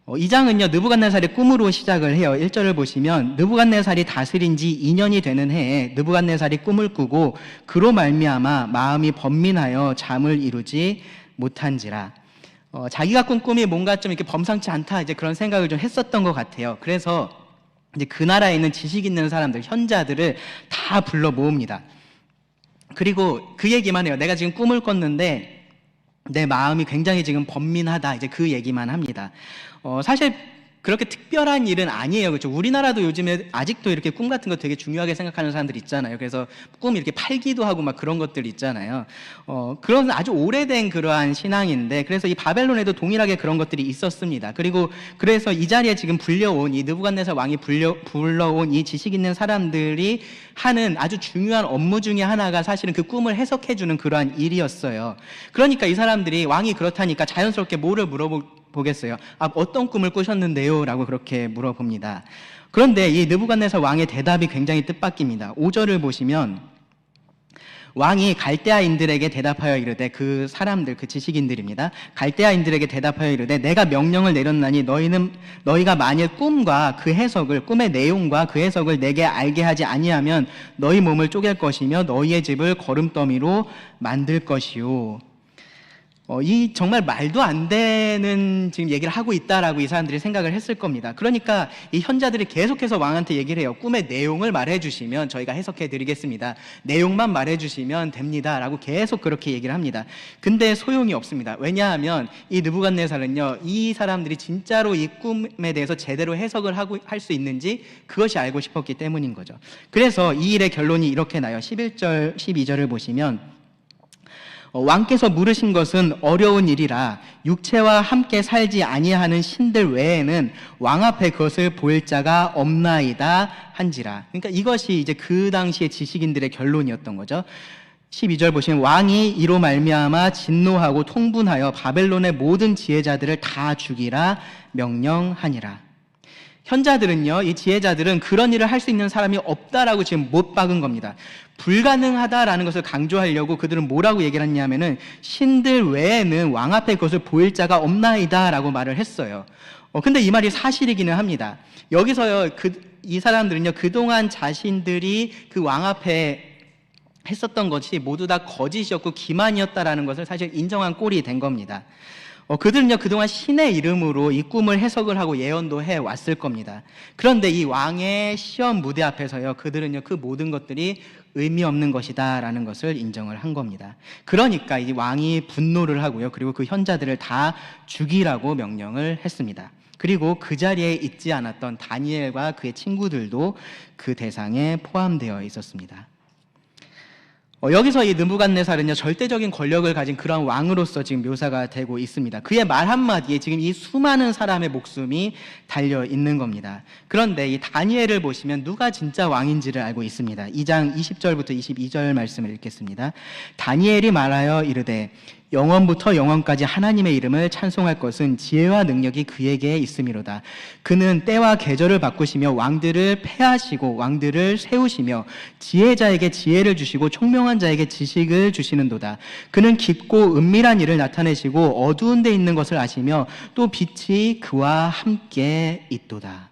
2장은요, 느부갓네살의 꿈으로 시작을 해요. 1절을 보시면 느부갓네살이 다스린 지 2년이 되는 해에 느부갓네살이 꿈을 꾸고 그로 말미암아 마음이 번민하여 잠을 이루지 못한지라. 자기가 꾼 꿈이 뭔가 좀 이렇게 범상치 않다, 이제 그런 생각을 좀 했었던 것 같아요. 그래서 이제 그 나라에 있는 지식 있는 사람들, 현자들을 다 불러 모읍니다. 그리고 그 얘기만 해요. 내가 지금 꿈을 꿨는데 내 마음이 굉장히 지금 번민하다, 이제 그 얘기만 합니다. 사실 그렇게 특별한 일은 아니에요. 그렇죠? 우리나라도 요즘에 아직도 이렇게 꿈 같은 거 되게 중요하게 생각하는 사람들 있잖아요. 그래서 꿈 이렇게 팔기도 하고 막 그런 것들 있잖아요. 그런 아주 오래된 그러한 신앙인데, 그래서 이 바벨론에도 동일하게 그런 것들이 있었습니다. 그리고 그래서 이 자리에 지금 불려온 이 느부갓네살 왕이 불러온 이 지식 있는 사람들이 하는 아주 중요한 업무 중에 하나가 사실은 그 꿈을 해석해주는 그러한 일이었어요. 그러니까 이 사람들이 왕이 그렇다니까 자연스럽게 뭐를 물어보겠어요? 어떤 꿈을 꾸셨는데요? 라고 그렇게 물어봅니다. 그런데 이 느부갓네살 왕의 대답이 굉장히 뜻밖입니다. 5절을 보시면 왕이 갈대아인들에게 대답하여 이르되, 그 사람들, 그 지식인들입니다. 갈대아인들에게 대답하여 이르되, 내가 명령을 내렸나니 너희가 만일 꿈과 그 해석을, 꿈의 내용과 그 해석을 내게 알게 하지 아니하면 너희 몸을 쪼갤 것이며 너희의 집을 거름더미로 만들 것이요. 이 정말 말도 안 되는 지금 얘기를 하고 있다라고 이 사람들이 생각을 했을 겁니다. 그러니까 이 현자들이 계속해서 왕한테 얘기를 해요. 꿈의 내용을 말해주시면 저희가 해석해 드리겠습니다. 내용만 말해주시면 됩니다. 라고 계속 그렇게 얘기를 합니다. 근데 소용이 없습니다. 왜냐하면 이 느부갓네살은요, 이 사람들이 진짜로 이 꿈에 대해서 제대로 해석을 하고 할 수 있는지 그것이 알고 싶었기 때문인 거죠. 그래서 이 일의 결론이 이렇게 나요. 11절, 12절을 보시면 왕께서 물으신 것은 어려운 일이라 육체와 함께 살지 아니하는 신들 외에는 왕 앞에 그것을 보일 자가 없나이다 한지라. 그러니까 이것이 이제 그 당시의 지식인들의 결론이었던 거죠. 12절 보시면 왕이 이로 말미암아 진노하고 통분하여 바벨론의 모든 지혜자들을 다 죽이라 명령하니라. 현자들은요, 이 지혜자들은 그런 일을 할 수 있는 사람이 없다라고 지금 못 박은 겁니다. 불가능하다라는 것을 강조하려고 그들은 뭐라고 얘기를 했냐면은 신들 외에는 왕 앞에 그것을 보일 자가 없나이다 라고 말을 했어요. 근데 이 말이 사실이기는 합니다. 여기서요, 이 사람들은요, 그동안 자신들이 그 왕 앞에 했었던 것이 모두 다 거짓이었고 기만이었다라는 것을 사실 인정한 꼴이 된 겁니다. 그들은요, 그동안 신의 이름으로 이 꿈을 해석을 하고 예언도 해왔을 겁니다. 그런데 이 왕의 시험 무대 앞에서요, 그들은요, 그 모든 것들이 의미 없는 것이다 라는 것을 인정을 한 겁니다. 그러니까 이 왕이 분노를 하고요, 그리고 그 현자들을 다 죽이라고 명령을 했습니다. 그리고 그 자리에 있지 않았던 다니엘과 그의 친구들도 그 대상에 포함되어 있었습니다. 여기서 이 느부갓네살은요, 절대적인 권력을 가진 그런 왕으로서 지금 묘사가 되고 있습니다. 그의 말 한마디에 지금 이 수많은 사람의 목숨이 달려 있는 겁니다. 그런데 이 다니엘을 보시면 누가 진짜 왕인지를 알고 있습니다. 2장 20절부터 22절 말씀을 읽겠습니다. 다니엘이 말하여 이르되, 영원부터 영원까지 하나님의 이름을 찬송할 것은 지혜와 능력이 그에게 있음이로다. 그는 때와 계절을 바꾸시며 왕들을 패하시고 왕들을 세우시며 지혜자에게 지혜를 주시고 총명한 자에게 지식을 주시는도다. 그는 깊고 은밀한 일을 나타내시고 어두운 데 있는 것을 아시며 또 빛이 그와 함께 있도다.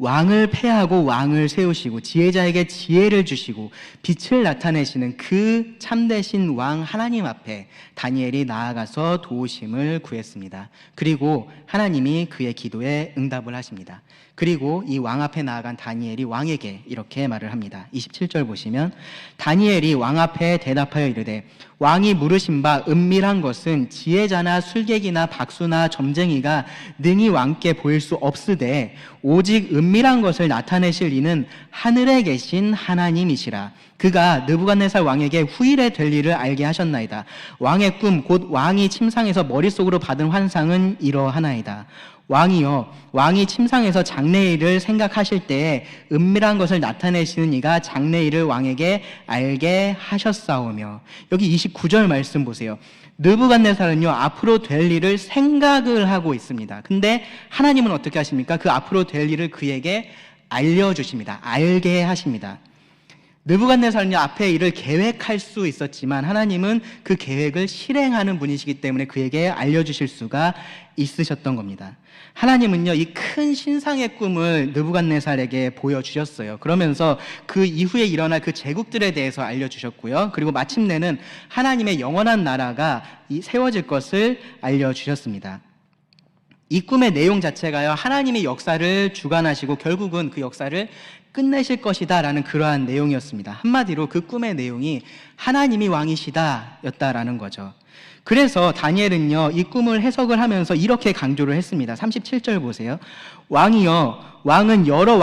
왕을 패하고 왕을 세우시고 지혜자에게 지혜를 주시고 빛을 나타내시는 그 참되신 왕 하나님 앞에 다니엘이 나아가서 도우심을 구했습니다. 그리고 하나님이 그의 기도에 응답을 하십니다. 그리고 이 왕 앞에 나아간 다니엘이 왕에게 이렇게 말을 합니다. 27절 보시면 다니엘이 왕 앞에 대답하여 이르되 왕이 물으신 바 은밀한 것은 지혜자나 술객이나 박수나 점쟁이가 능히 왕께 보일 수 없으되 오직 은밀한 것을 나타내실 이는 하늘에 계신 하나님이시라. 그가 느부갓네살 왕에게 후일에 될 일을 알게 하셨나이다. 왕의 꿈 곧 왕이 침상에서 머릿속으로 받은 환상은 이러하나이다. 왕이여, 왕이 침상에서 장래일을 생각하실 때에 은밀한 것을 나타내시는 이가 장래일을 왕에게 알게 하셨사오며. 여기 29절 말씀 보세요. 느부갓네살은요 앞으로 될 일을 생각을 하고 있습니다. 근데 하나님은 어떻게 하십니까? 그 앞으로 될 일을 그에게 알려주십니다. 알게 하십니다. 느부갓네살은요 앞에 일을 계획할 수 있었지만 하나님은 그 계획을 실행하는 분이시기 때문에 그에게 알려주실 수가 있으셨던 겁니다. 하나님은요 이 큰 신상의 꿈을 느부갓네살에게 보여주셨어요. 그러면서 그 이후에 일어날 그 제국들에 대해서 알려주셨고요. 그리고 마침내는 하나님의 영원한 나라가 세워질 것을 알려주셨습니다. 이 꿈의 내용 자체가요 하나님이 역사를 주관하시고 결국은 그 역사를 끝내실 것이다 라는 그러한 내용이었습니다. 한마디로 그 꿈의 내용이 하나님이 왕이시다 였다라는 거죠. 그래서 다니엘은요 이 꿈을 해석을 하면서 이렇게 강조를 했습니다. 37절 보세요. 왕이여, 왕은 여러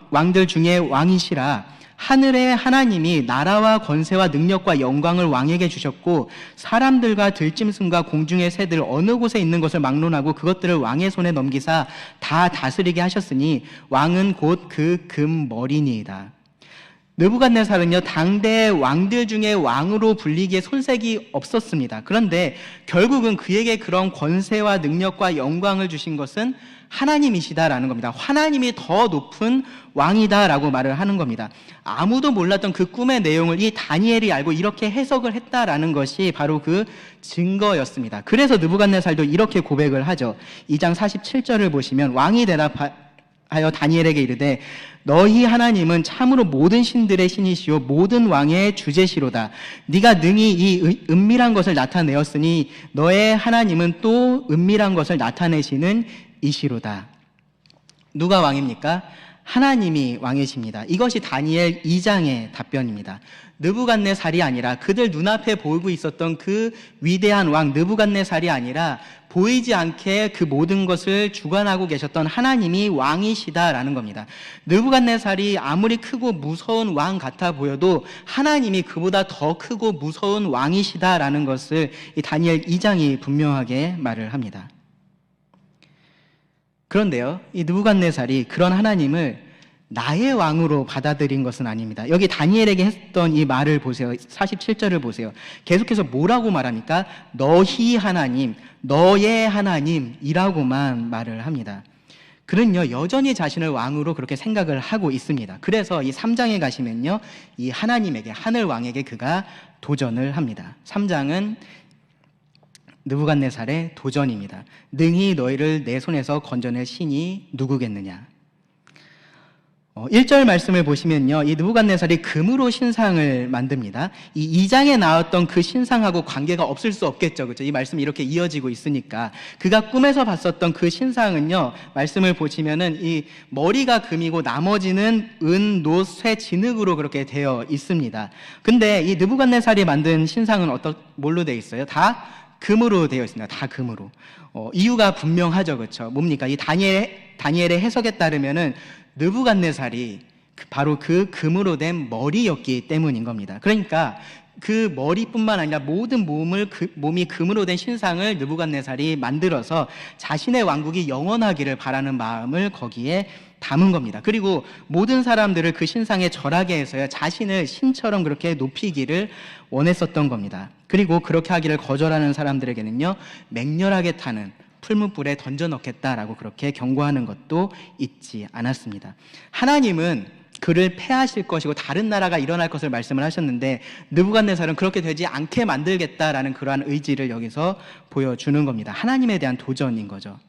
왕들 중에 왕이시라. 하늘의 하나님이 나라와 권세와 능력과 영광을 왕에게 주셨고 사람들과 들짐승과 공중의 새들 어느 곳에 있는 것을 막론하고 그것들을 왕의 손에 넘기사 다 다스리게 하셨으니 왕은 곧 그 금머리니이다. 느부갓네살은요 당대의 왕들 중에 왕으로 불리기에 손색이 없었습니다. 그런데 결국은 그에게 그런 권세와 능력과 영광을 주신 것은 하나님이시다라는 겁니다. 하나님이 더 높은 왕이다라고 말을 하는 겁니다. 아무도 몰랐던 그 꿈의 내용을 이 다니엘이 알고 이렇게 해석을 했다라는 것이 바로 그 증거였습니다. 그래서 느부갓네살도 이렇게 고백을 하죠. 2장 47절을 보시면 왕이 대답하여 다니엘에게 이르되 너희 하나님은 참으로 모든 신들의 신이시요 모든 왕의 주제시로다. 네가 능히 이 은밀한 것을 나타내었으니 너의 하나님은 또 은밀한 것을 나타내시는 이시로다. 누가 왕입니까? 하나님이 왕이십니다. 이것이 다니엘 2장의 답변입니다. 느부갓네살이 아니라 그들 눈앞에 보이고 있었던 그 위대한 왕 느부갓네살이 아니라 보이지 않게 그 모든 것을 주관하고 계셨던 하나님이 왕이시다라는 겁니다. 느부갓네살이 아무리 크고 무서운 왕 같아 보여도 하나님이 그보다 더 크고 무서운 왕이시다라는 것을 이 다니엘 2장이 분명하게 말을 합니다. 그런데요, 이 느부갓네살이 그런 하나님을 나의 왕으로 받아들인 것은 아닙니다. 여기 다니엘에게 했던 이 말을 보세요. 47절을 보세요. 계속해서 뭐라고 말합니까? 너희 하나님, 너의 하나님이라고만 말을 합니다. 그는요 여전히 자신을 왕으로 그렇게 생각을 하고 있습니다. 그래서 이 3장에 가시면요 이 하나님에게, 하늘 왕에게 그가 도전을 합니다. 3장은 느부갓네살의 도전입니다. 능히 너희를 내 손에서 건져낼 신이 누구겠느냐. 1절 말씀을 보시면요 이 느부갓네살이 금으로 신상을 만듭니다. 이 2장에 나왔던 그 신상하고 관계가 없을 수 없겠죠. 그렇죠? 이 말씀이 이렇게 이어지고 있으니까 그가 꿈에서 봤었던 그 신상은요 말씀을 보시면은 이 머리가 금이고 나머지는 은, 노, 쇠, 진흙으로 그렇게 되어 있습니다. 근데 이 느부갓네살이 만든 신상은 뭘로 되어 있어요? 다 금으로 되어 있습니다. 다 금으로. 이유가 분명하죠. 그렇죠? 뭡니까? 이 다니엘의 해석에 따르면은 느부갓네살이 바로 그 금으로 된 머리였기 때문인 겁니다. 그러니까 그 머리뿐만 아니라 모든 몸이 금으로 된 신상을 느부갓네살이 만들어서 자신의 왕국이 영원하기를 바라는 마음을 거기에 담은 겁니다. 그리고 모든 사람들을 그 신상에 절하게 해서요 자신을 신처럼 그렇게 높이기를 원했었던 겁니다. 그리고 그렇게 하기를 거절하는 사람들에게는요 맹렬하게 타는 풀무불에 던져 넣겠다라고 그렇게 경고하는 것도 잊지 않았습니다. 하나님은 그를 패하실 것이고 다른 나라가 일어날 것을 말씀을 하셨는데 느부갓네살은 그렇게 되지 않게 만들겠다라는 그러한 의지를 여기서 보여주는 겁니다. 하나님에 대한 도전인 거죠.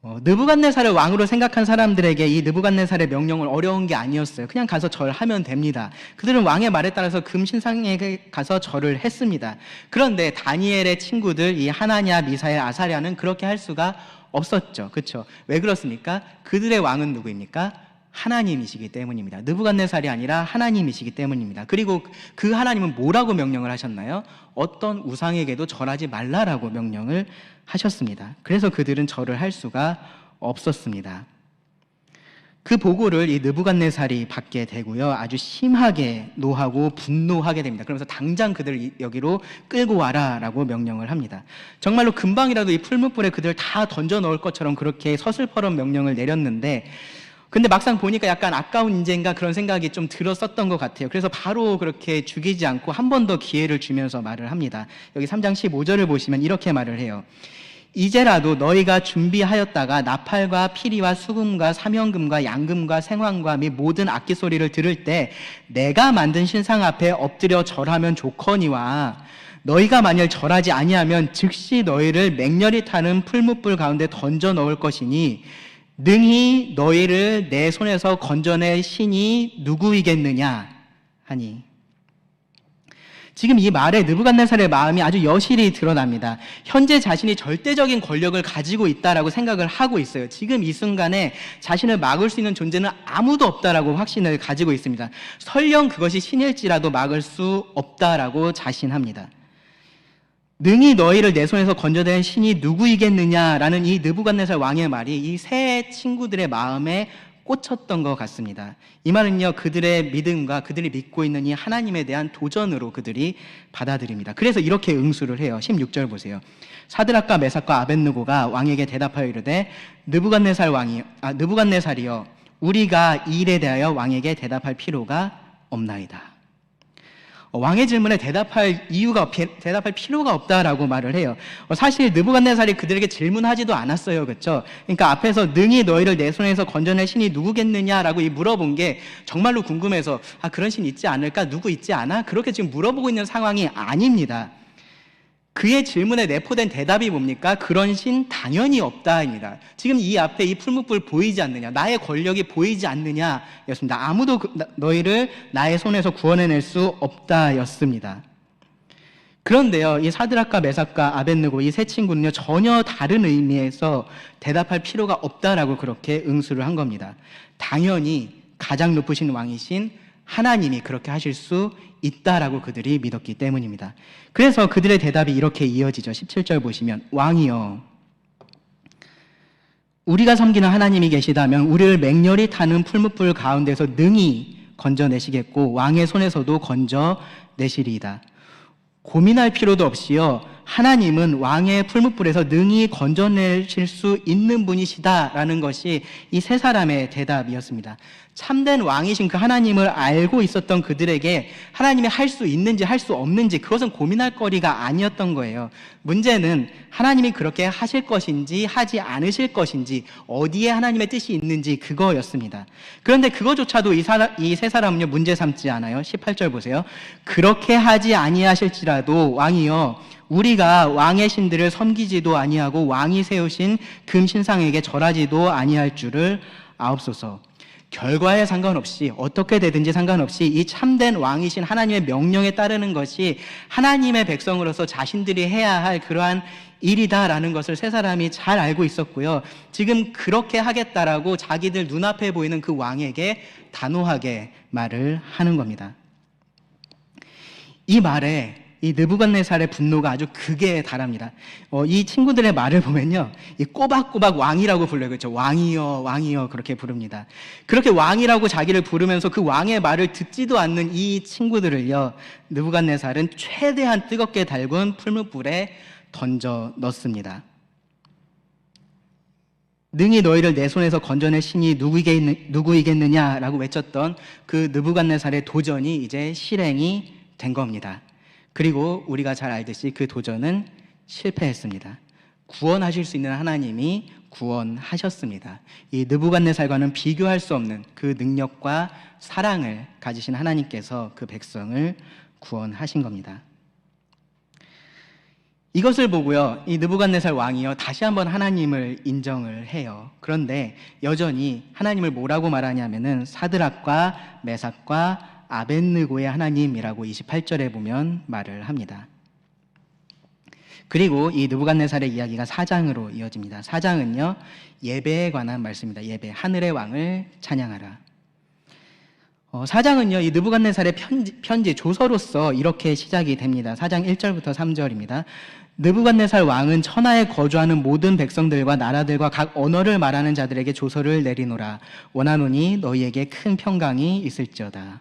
느부갓네살을 왕으로 생각한 사람들에게 이 느부갓네살의 명령은 어려운 게 아니었어요. 그냥 가서 절하면 됩니다. 그들은 왕의 말에 따라서 금신상에게 가서 절을 했습니다. 그런데 다니엘의 친구들 이 하나냐, 미사엘, 아사랴는 그렇게 할 수가 없었죠. 그렇죠? 왜 그렇습니까? 그들의 왕은 누구입니까? 하나님이시기 때문입니다. 느부갓네살이 아니라 하나님이시기 때문입니다. 그리고 그 하나님은 뭐라고 명령을 하셨나요? 어떤 우상에게도 절하지 말라라고 명령을 하셨습니다. 그래서 그들은 절을 할 수가 없었습니다. 그 보고를 이 느부갓네살이 받게 되고요, 아주 심하게 노하고 분노하게 됩니다. 그러면서 당장 그들을 여기로 끌고 와라라고 명령을 합니다. 정말로 금방이라도 이 풀무불에 그들을 다 던져 넣을 것처럼 그렇게 서슬퍼런 명령을 내렸는데, 근데 막상 보니까 약간 아까운 인재인가 그런 생각이 좀 들었었던 것 같아요. 그래서 바로 그렇게 죽이지 않고 한 번 더 기회를 주면서 말을 합니다. 여기 3장 15절을 보시면 이렇게 말을 해요. 이제라도 너희가 준비하였다가 나팔과 피리와 수금과 사명금과 양금과 생황과 및 모든 악기 소리를 들을 때 내가 만든 신상 앞에 엎드려 절하면 좋거니와, 너희가 만일 절하지 아니하면 즉시 너희를 맹렬히 타는 풀무불 가운데 던져 넣을 것이니 능히 너희를 내 손에서 건져낼 신이 누구이겠느냐 하니. 지금 이 말에 느부갓네살의 마음이 아주 여실히 드러납니다. 현재 자신이 절대적인 권력을 가지고 있다라고 생각을 하고 있어요. 지금 이 순간에 자신을 막을 수 있는 존재는 아무도 없다라고 확신을 가지고 있습니다. 설령 그것이 신일지라도 막을 수 없다라고 자신합니다. 능히 너희를 내 손에서 건져낸 신이 누구이겠느냐라는 이 느부갓네살 왕의 말이 이 세 친구들의 마음에 꽂혔던 것 같습니다. 이 말은요, 그들의 믿음과 그들이 믿고 있는 이 하나님에 대한 도전으로 그들이 받아들입니다. 그래서 이렇게 응수를 해요. 16절 보세요. 사드락과 메삭과 아벳느고가 왕에게 대답하여 이르되 느부갓네살이여, 우리가 이 일에 대하여 왕에게 대답할 필요가 없나이다. 왕의 질문에 대답할 필요가 없다라고 말을 해요. 사실 느부갓네살이 그들에게 질문하지도 않았어요. 그렇죠? 그러니까 앞에서 능히 너희를 내 손에서 건져낼 신이 누구겠느냐라고 물어본 게 정말로 궁금해서 그런 신 있지 않을까? 누구 있지 않아? 그렇게 지금 물어보고 있는 상황이 아닙니다. 그의 질문에 내포된 대답이 뭡니까? 그런 신 당연히 없다입니다. 지금 이 앞에 이 풀무불 보이지 않느냐, 나의 권력이 보이지 않느냐 였습니다. 아무도 너희를 나의 손에서 구원해낼 수 없다 였습니다. 그런데요, 이 사드락과 메삭과 아벳느고 이 세 친구는요, 전혀 다른 의미에서 대답할 필요가 없다라고 그렇게 응수를 한 겁니다. 당연히 가장 높으신 왕이신 하나님이 그렇게 하실 수 있다라고 그들이 믿었기 때문입니다. 그래서 그들의 대답이 이렇게 이어지죠. 17절 보시면, 왕이여, 우리가 섬기는 하나님이 계시다면 우리를 맹렬히 타는 풀무불 가운데서 능히 건져내시겠고 왕의 손에서도 건져내시리이다. 고민할 필요도 없이요, 하나님은 왕의 풀무불에서 능히 건져내실 수 있는 분이시다라는 것이 이 세 사람의 대답이었습니다. 참된 왕이신 그 하나님을 알고 있었던 그들에게 하나님이 할 수 있는지 할 수 없는지 그것은 고민할 거리가 아니었던 거예요. 문제는 하나님이 그렇게 하실 것인지 하지 않으실 것인지, 어디에 하나님의 뜻이 있는지 그거였습니다. 그런데 그거조차도 이 세 사람은요, 문제 삼지 않아요. 18절 보세요. 그렇게 하지 아니하실지라도 왕이여, 우리가 왕의 신들을 섬기지도 아니하고 왕이 세우신 금신상에게 절하지도 아니할 줄을 아옵소서. 결과에 상관없이, 어떻게 되든지 상관없이 이 참된 왕이신 하나님의 명령에 따르는 것이 하나님의 백성으로서 자신들이 해야 할 그러한 일이다라는 것을 세 사람이 잘 알고 있었고요. 지금 그렇게 하겠다라고 자기들 눈앞에 보이는 그 왕에게 단호하게 말을 하는 겁니다. 이 말에 이 느부갓네살의 분노가 아주 극에 달합니다. 이 친구들의 말을 보면요, 이 꼬박꼬박 왕이라고 불러요. 그렇죠? 왕이여, 왕이여 그렇게 부릅니다. 그렇게 왕이라고 자기를 부르면서 그 왕의 말을 듣지도 않는 이 친구들을요, 느부갓네살은 최대한 뜨겁게 달군 풀무불에 던져 넣습니다. 능히 너희를 내 손에서 건져낼 신이 누구이겠느냐라고 외쳤던 그 느부갓네살의 도전이 이제 실행이 된 겁니다. 그리고 우리가 잘 알듯이 그 도전은 실패했습니다. 구원하실 수 있는 하나님이 구원하셨습니다. 이 느부갓네살과는 비교할 수 없는 그 능력과 사랑을 가지신 하나님께서 그 백성을 구원하신 겁니다. 이것을 보고요, 이 느부갓네살 왕이요, 다시 한번 하나님을 인정을 해요. 그런데 여전히 하나님을 뭐라고 말하냐면은 사드락과 메삭과 아벳느고의 하나님이라고 28절에 보면 말을 합니다. 그리고 이 느부갓네살의 이야기가 4장으로 이어집니다. 4장은요, 예배에 관한 말씀입니다. 예배, 하늘의 왕을 찬양하라. 4장은요, 이 느부갓네살의 편지, 조서로서 이렇게 시작이 됩니다. 4장 1절부터 3절입니다. 느부갓네살 왕은 천하에 거주하는 모든 백성들과 나라들과 각 언어를 말하는 자들에게 조서를 내리노라. 원하노니 너희에게 큰 평강이 있을지어다.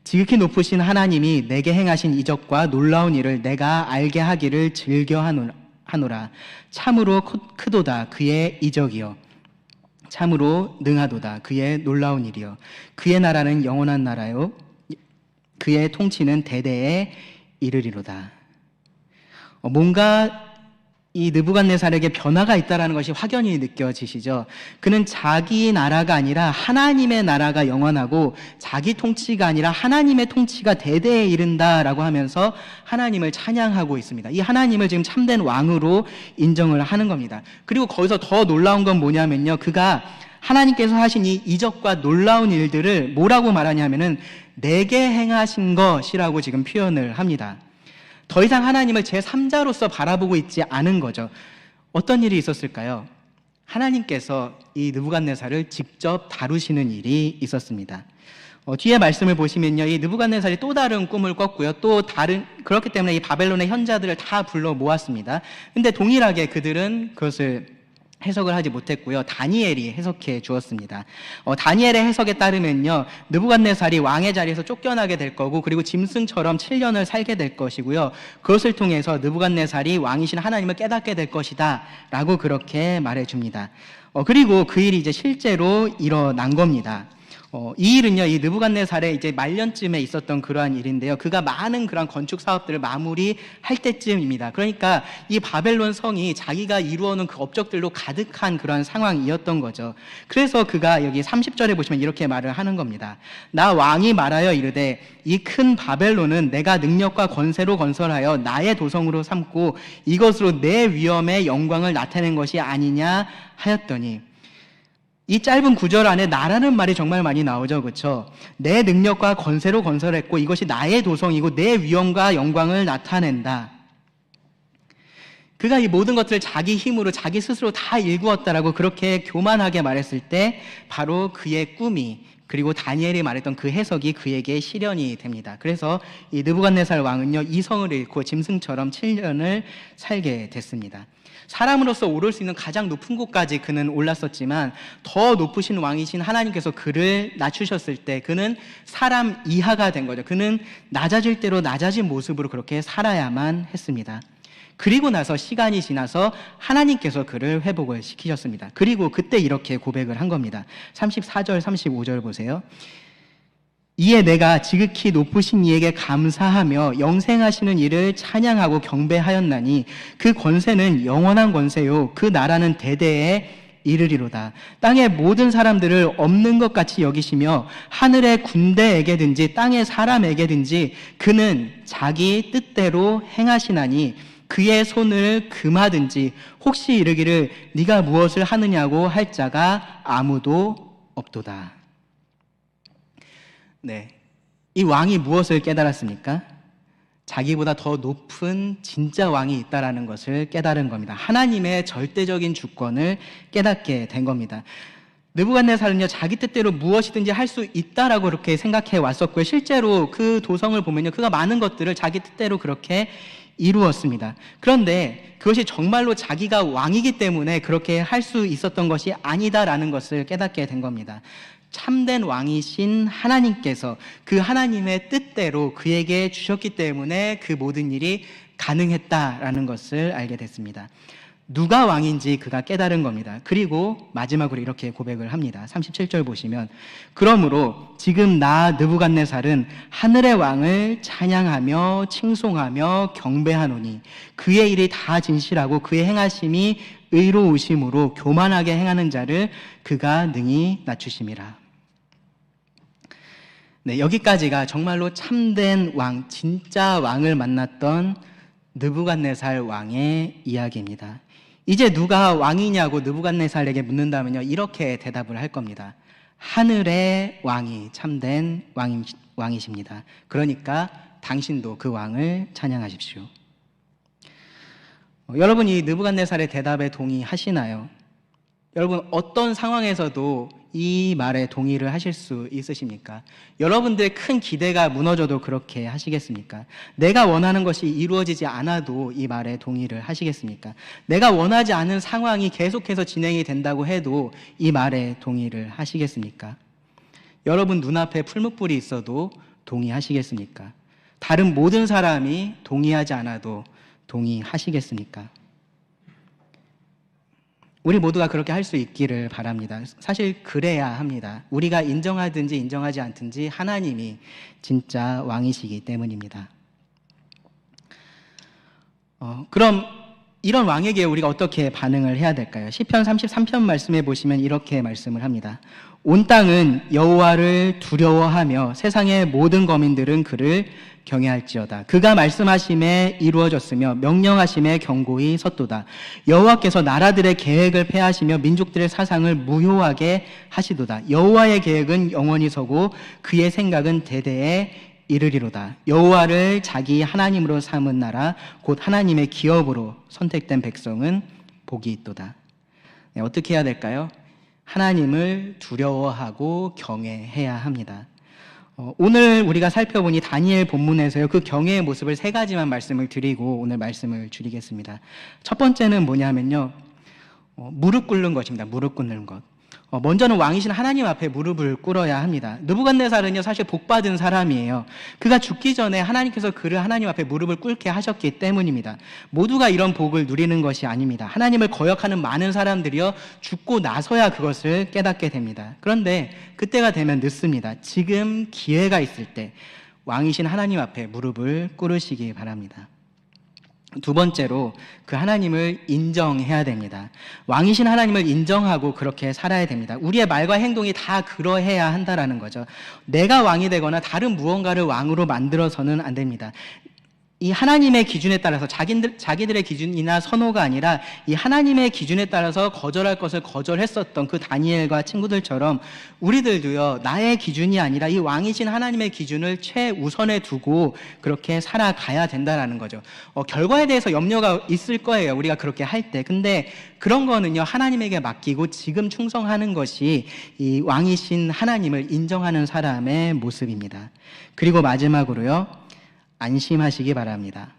지극히 높으신 하나님이 내게 행하신 이적과 놀라운 일을 내가 알게 하기를 즐겨하노라. 참으로 크도다 그의 이적이요, 참으로 능하도다 그의 놀라운 일이요, 그의 나라는 영원한 나라요, 그의 통치는 대대에 이르리로다. 뭔가 이 느부갓네살에게 변화가 있다는 것이 확연히 느껴지시죠? 그는 자기 나라가 아니라 하나님의 나라가 영원하고 자기 통치가 아니라 하나님의 통치가 대대에 이른다라고 하면서 하나님을 찬양하고 있습니다. 이 하나님을 지금 참된 왕으로 인정을 하는 겁니다. 그리고 거기서 더 놀라운 건 뭐냐면요, 그가 하나님께서 하신 이 이적과 놀라운 일들을 뭐라고 말하냐면은 내게 행하신 것이라고 지금 표현을 합니다. 더 이상 하나님을 제3자로서 바라보고 있지 않은 거죠. 어떤 일이 있었을까요? 하나님께서 이 느부갓네살을 직접 다루시는 일이 있었습니다. 뒤에 말씀을 보시면요, 이 느부갓네살이 또 다른 꿈을 꿨고요, 그렇기 때문에 이 바벨론의 현자들을 다 불러 모았습니다. 근데 동일하게 그들은 그것을 해석을 하지 못했고요, 다니엘이 해석해 주었습니다. 다니엘의 해석에 따르면요, 느부갓네살이 왕의 자리에서 쫓겨나게 될 거고, 그리고 짐승처럼 7년을 살게 될 것이고요, 그것을 통해서 느부갓네살이 왕이신 하나님을 깨닫게 될 것이다 라고 그렇게 말해 줍니다. 그리고 그 일이 이제 실제로 일어난 겁니다. 이 일은요, 이 느부갓네살의 이제 말년쯤에 있었던 그러한 일인데요, 그가 많은 그런 건축 사업들을 마무리할 때쯤입니다. 그러니까 이 바벨론 성이 자기가 이루어놓은 그 업적들로 가득한 그런 상황이었던 거죠. 그래서 그가 여기 30절에 보시면 이렇게 말을 하는 겁니다. 나 왕이 말하여 이르되 이 큰 바벨론은 내가 능력과 권세로 건설하여 나의 도성으로 삼고 이것으로 내 위엄의 영광을 나타낸 것이 아니냐 하였더니, 이 짧은 구절 안에 나라는 말이 정말 많이 나오죠, 그렇죠? 내 능력과 권세로 건설했고 이것이 나의 도성이고 내 위엄과 영광을 나타낸다. 그가 이 모든 것들을 자기 힘으로 자기 스스로 다 일구었다라고 그렇게 교만하게 말했을 때 바로 그의 꿈이, 그리고 다니엘이 말했던 그 해석이 그에게 실현이 됩니다. 그래서 이 느부갓네살 왕은요, 이성을 잃고 짐승처럼 7년을 살게 됐습니다. 사람으로서 오를 수 있는 가장 높은 곳까지 그는 올랐었지만 더 높으신 왕이신 하나님께서 그를 낮추셨을 때 그는 사람 이하가 된 거죠. 그는 낮아질 대로 낮아진 모습으로 그렇게 살아야만 했습니다. 그리고 나서 시간이 지나서 하나님께서 그를 회복을 시키셨습니다. 그리고 그때 이렇게 고백을 한 겁니다. 34절 35절 보세요. 이에 내가 지극히 높으신 이에게 감사하며 영생하시는 이를 찬양하고 경배하였나니 그 권세는 영원한 권세요 그 나라는 대대에 이르리로다. 땅의 모든 사람들을 없는 것 같이 여기시며 하늘의 군대에게든지 땅의 사람에게든지 그는 자기 뜻대로 행하시나니 그의 손을 금하든지 혹시 이르기를 네가 무엇을 하느냐고 할 자가 아무도 없도다. 네, 이 왕이 무엇을 깨달았습니까? 자기보다 더 높은 진짜 왕이 있다라는 것을 깨달은 겁니다. 하나님의 절대적인 주권을 깨닫게 된 겁니다. 느부갓네살은요, 자기 뜻대로 무엇이든지 할 수 있다라고 그렇게 생각해 왔었고요, 실제로 그 도성을 보면요, 그가 많은 것들을 자기 뜻대로 그렇게 이루었습니다. 그런데 그것이 정말로 자기가 왕이기 때문에 그렇게 할 수 있었던 것이 아니다라는 것을 깨닫게 된 겁니다. 참된 왕이신 하나님께서 그 하나님의 뜻대로 그에게 주셨기 때문에 그 모든 일이 가능했다라는 것을 알게 됐습니다. 누가 왕인지 그가 깨달은 겁니다. 그리고 마지막으로 이렇게 고백을 합니다. 37절 보시면 그러므로 지금 나 느부갓네살은 하늘의 왕을 찬양하며 칭송하며 경배하노니 그의 일이 다 진실하고 그의 행하심이 의로우심으로 교만하게 행하는 자를 그가 능히 낮추심이라. 네, 여기까지가 정말로 참된 왕, 진짜 왕을 만났던 느부갓네살 왕의 이야기입니다. 이제 누가 왕이냐고 느부갓네살에게 묻는다면요, 이렇게 대답을 할 겁니다. 하늘의 왕이 참된 왕이십니다. 그러니까 당신도 그 왕을 찬양하십시오. 여러분 이 느부갓네살의 대답에 동의하시나요? 여러분 어떤 상황에서도 이 말에 동의를 하실 수 있으십니까? 여러분들의 큰 기대가 무너져도 그렇게 하시겠습니까? 내가 원하는 것이 이루어지지 않아도 이 말에 동의를 하시겠습니까? 내가 원하지 않은 상황이 계속해서 진행이 된다고 해도 이 말에 동의를 하시겠습니까? 여러분 눈앞에 풀무불이 있어도 동의하시겠습니까? 다른 모든 사람이 동의하지 않아도 동의하시겠습니까? 우리 모두가 그렇게 할 수 있기를 바랍니다. 사실 그래야 합니다. 우리가 인정하든지 인정하지 않든지 하나님이 진짜 왕이시기 때문입니다. 그럼 이런 왕에게 우리가 어떻게 반응을 해야 될까요? 시편 33편 말씀에 보시면 이렇게 말씀을 합니다. 온 땅은 여호와를 두려워하며 세상의 모든 거민들은 그를 경외할지어다. 그가 말씀하심에 이루어졌으며 명령하심에 경고히 섰도다. 여호와께서 나라들의 계획을 폐하시며 민족들의 사상을 무효하게 하시도다. 여호와의 계획은 영원히 서고 그의 생각은 대대에 이르리로다. 여호와를 자기 하나님으로 삼은 나라 곧 하나님의 기업으로 선택된 백성은 복이 있도다. 네, 어떻게 해야 될까요? 하나님을 두려워하고 경외해야 합니다. 오늘 우리가 살펴보니 다니엘 본문에서요 그 경외의 모습을 세 가지만 말씀을 드리고 오늘 말씀을 줄이겠습니다. 첫 번째는 뭐냐면요, 무릎 꿇는 것입니다. 무릎 꿇는 것. 먼저는 왕이신 하나님 앞에 무릎을 꿇어야 합니다. 느부갓네살은요 사실 복받은 사람이에요. 그가 죽기 전에 하나님께서 그를 하나님 앞에 무릎을 꿇게 하셨기 때문입니다. 모두가 이런 복을 누리는 것이 아닙니다. 하나님을 거역하는 많은 사람들이요 죽고 나서야 그것을 깨닫게 됩니다. 그런데 그때가 되면 늦습니다. 지금 기회가 있을 때 왕이신 하나님 앞에 무릎을 꿇으시기 바랍니다. 두 번째로 그 하나님을 인정해야 됩니다. 왕이신 하나님을 인정하고 그렇게 살아야 됩니다. 우리의 말과 행동이 다 그러해야 한다라는 거죠. 내가 왕이 되거나 다른 무언가를 왕으로 만들어서는 안 됩니다. 이 하나님의 기준에 따라서 자기들의 기준이나 선호가 아니라 이 하나님의 기준에 따라서 거절할 것을 거절했었던 그 다니엘과 친구들처럼 우리들도요 나의 기준이 아니라 이 왕이신 하나님의 기준을 최우선에 두고 그렇게 살아가야 된다는 거죠. 결과에 대해서 염려가 있을 거예요, 우리가 그렇게 할 때. 근데 그런 거는요 하나님에게 맡기고 지금 충성하는 것이 이 왕이신 하나님을 인정하는 사람의 모습입니다. 그리고 마지막으로요, 안심하시기 바랍니다.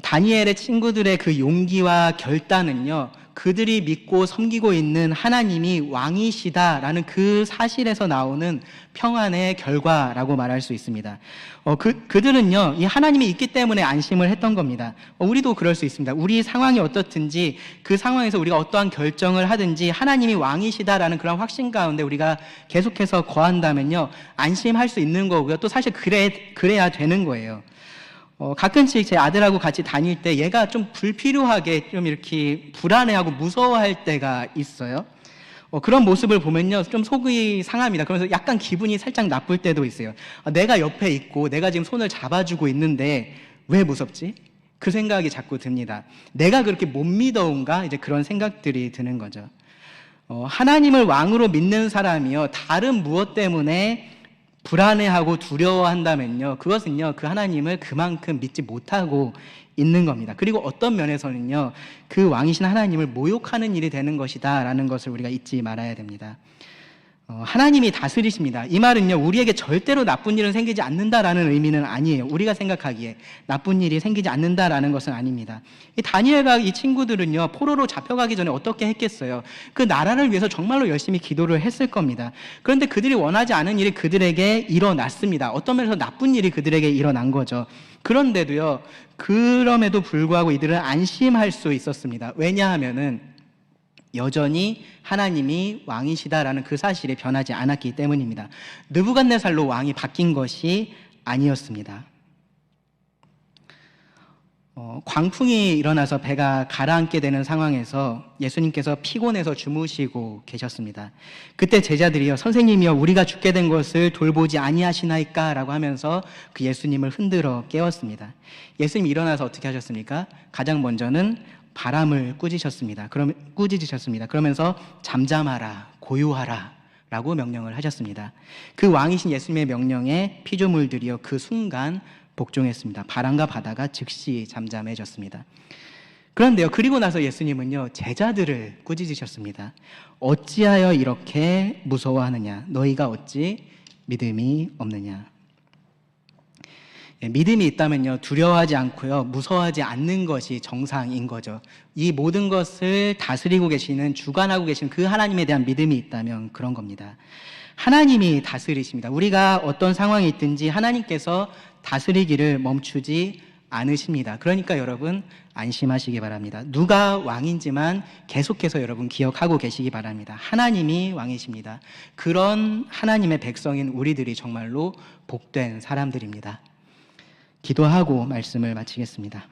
다니엘의 친구들의 그 용기와 결단은요 그들이 믿고 섬기고 있는 하나님이 왕이시다라는 그 사실에서 나오는 평안의 결과라고 말할 수 있습니다. 그들은요 이 하나님이 있기 때문에 안심을 했던 겁니다. 우리도 그럴 수 있습니다. 우리 상황이 어떻든지 그 상황에서 우리가 어떠한 결정을 하든지 하나님이 왕이시다라는 그런 확신 가운데 우리가 계속해서 거한다면요 안심할 수 있는 거고요. 또 사실 그래야 되는 거예요. 가끔씩 제 아들하고 같이 다닐 때 얘가 좀 불필요하게 좀 이렇게 불안해하고 무서워할 때가 있어요. 그런 모습을 보면요 좀 속이 상합니다. 그러면서 약간 기분이 살짝 나쁠 때도 있어요. 내가 옆에 있고 내가 지금 손을 잡아주고 있는데 왜 무섭지? 그 생각이 자꾸 듭니다. 내가 그렇게 못 믿어온가? 이제 그런 생각들이 드는 거죠. 하나님을 왕으로 믿는 사람이요 다른 무엇 때문에 불안해하고 두려워한다면요 그것은요 그 하나님을 그만큼 믿지 못하고 있는 겁니다. 그리고 어떤 면에서는요 그 왕이신 하나님을 모욕하는 일이 되는 것이다 라는 것을 우리가 잊지 말아야 됩니다. 하나님이 다스리십니다. 이 말은요 우리에게 절대로 나쁜 일은 생기지 않는다라는 의미는 아니에요. 우리가 생각하기에 나쁜 일이 생기지 않는다라는 것은 아닙니다. 이 다니엘과 이 친구들은요 포로로 잡혀가기 전에 어떻게 했겠어요? 그 나라를 위해서 정말로 열심히 기도를 했을 겁니다. 그런데 그들이 원하지 않은 일이 그들에게 일어났습니다. 어떤 면에서 나쁜 일이 그들에게 일어난 거죠. 그런데도요 그럼에도 불구하고 이들은 안심할 수 있었습니다. 왜냐하면은 여전히 하나님이 왕이시다라는 그 사실이 변하지 않았기 때문입니다. 느부갓네살로 왕이 바뀐 것이 아니었습니다. 광풍이 일어나서 배가 가라앉게 되는 상황에서 예수님께서 피곤해서 주무시고 계셨습니다. 그때 제자들이요 선생님이여 우리가 죽게 된 것을 돌보지 아니하시나이까 라고 하면서 그 예수님을 흔들어 깨웠습니다. 예수님이 일어나서 어떻게 하셨습니까? 가장 먼저는 바람을 꾸짖으셨습니다. 그러면서 잠잠하라, 고요하라 라고 명령을 하셨습니다. 그 왕이신 예수님의 명령에 피조물들이요 그 순간 복종했습니다. 바람과 바다가 즉시 잠잠해졌습니다. 그런데요, 그리고 나서 예수님은요, 제자들을 꾸짖으셨습니다. 어찌하여 이렇게 무서워하느냐? 너희가 어찌 믿음이 없느냐? 믿음이 있다면요, 두려워하지 않고요, 무서워하지 않는 것이 정상인 거죠. 이 모든 것을 다스리고 계시는, 주관하고 계신 그 하나님에 대한 믿음이 있다면 그런 겁니다. 하나님이 다스리십니다. 우리가 어떤 상황이 있든지 하나님께서 다스리기를 멈추지 않으십니다. 그러니까 여러분 안심하시기 바랍니다. 누가 왕인지만 계속해서 여러분 기억하고 계시기 바랍니다. 하나님이 왕이십니다. 그런 하나님의 백성인 우리들이 정말로 복된 사람들입니다. 기도하고 말씀을 마치겠습니다.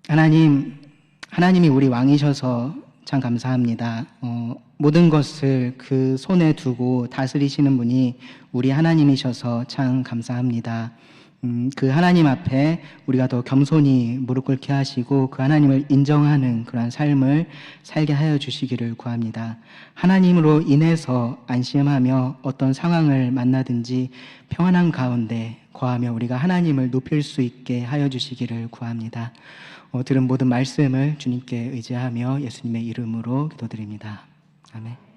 하나님이 우리 왕이셔서 참 감사합니다. 모든 것을 그 손에 두고 다스리시는 분이 우리 하나님이셔서 참 감사합니다. 그 하나님 앞에 우리가 더 겸손히 무릎 꿇게 하시고 그 하나님을 인정하는 그러한 삶을 살게 하여 주시기를 구합니다. 하나님으로 인해서 안심하며 어떤 상황을 만나든지 평안한 가운데 거하며 우리가 하나님을 높일 수 있게 하여 주시기를 구합니다. 들은 모든 말씀을 주님께 의지하며 예수님의 이름으로 기도드립니다. 아멘.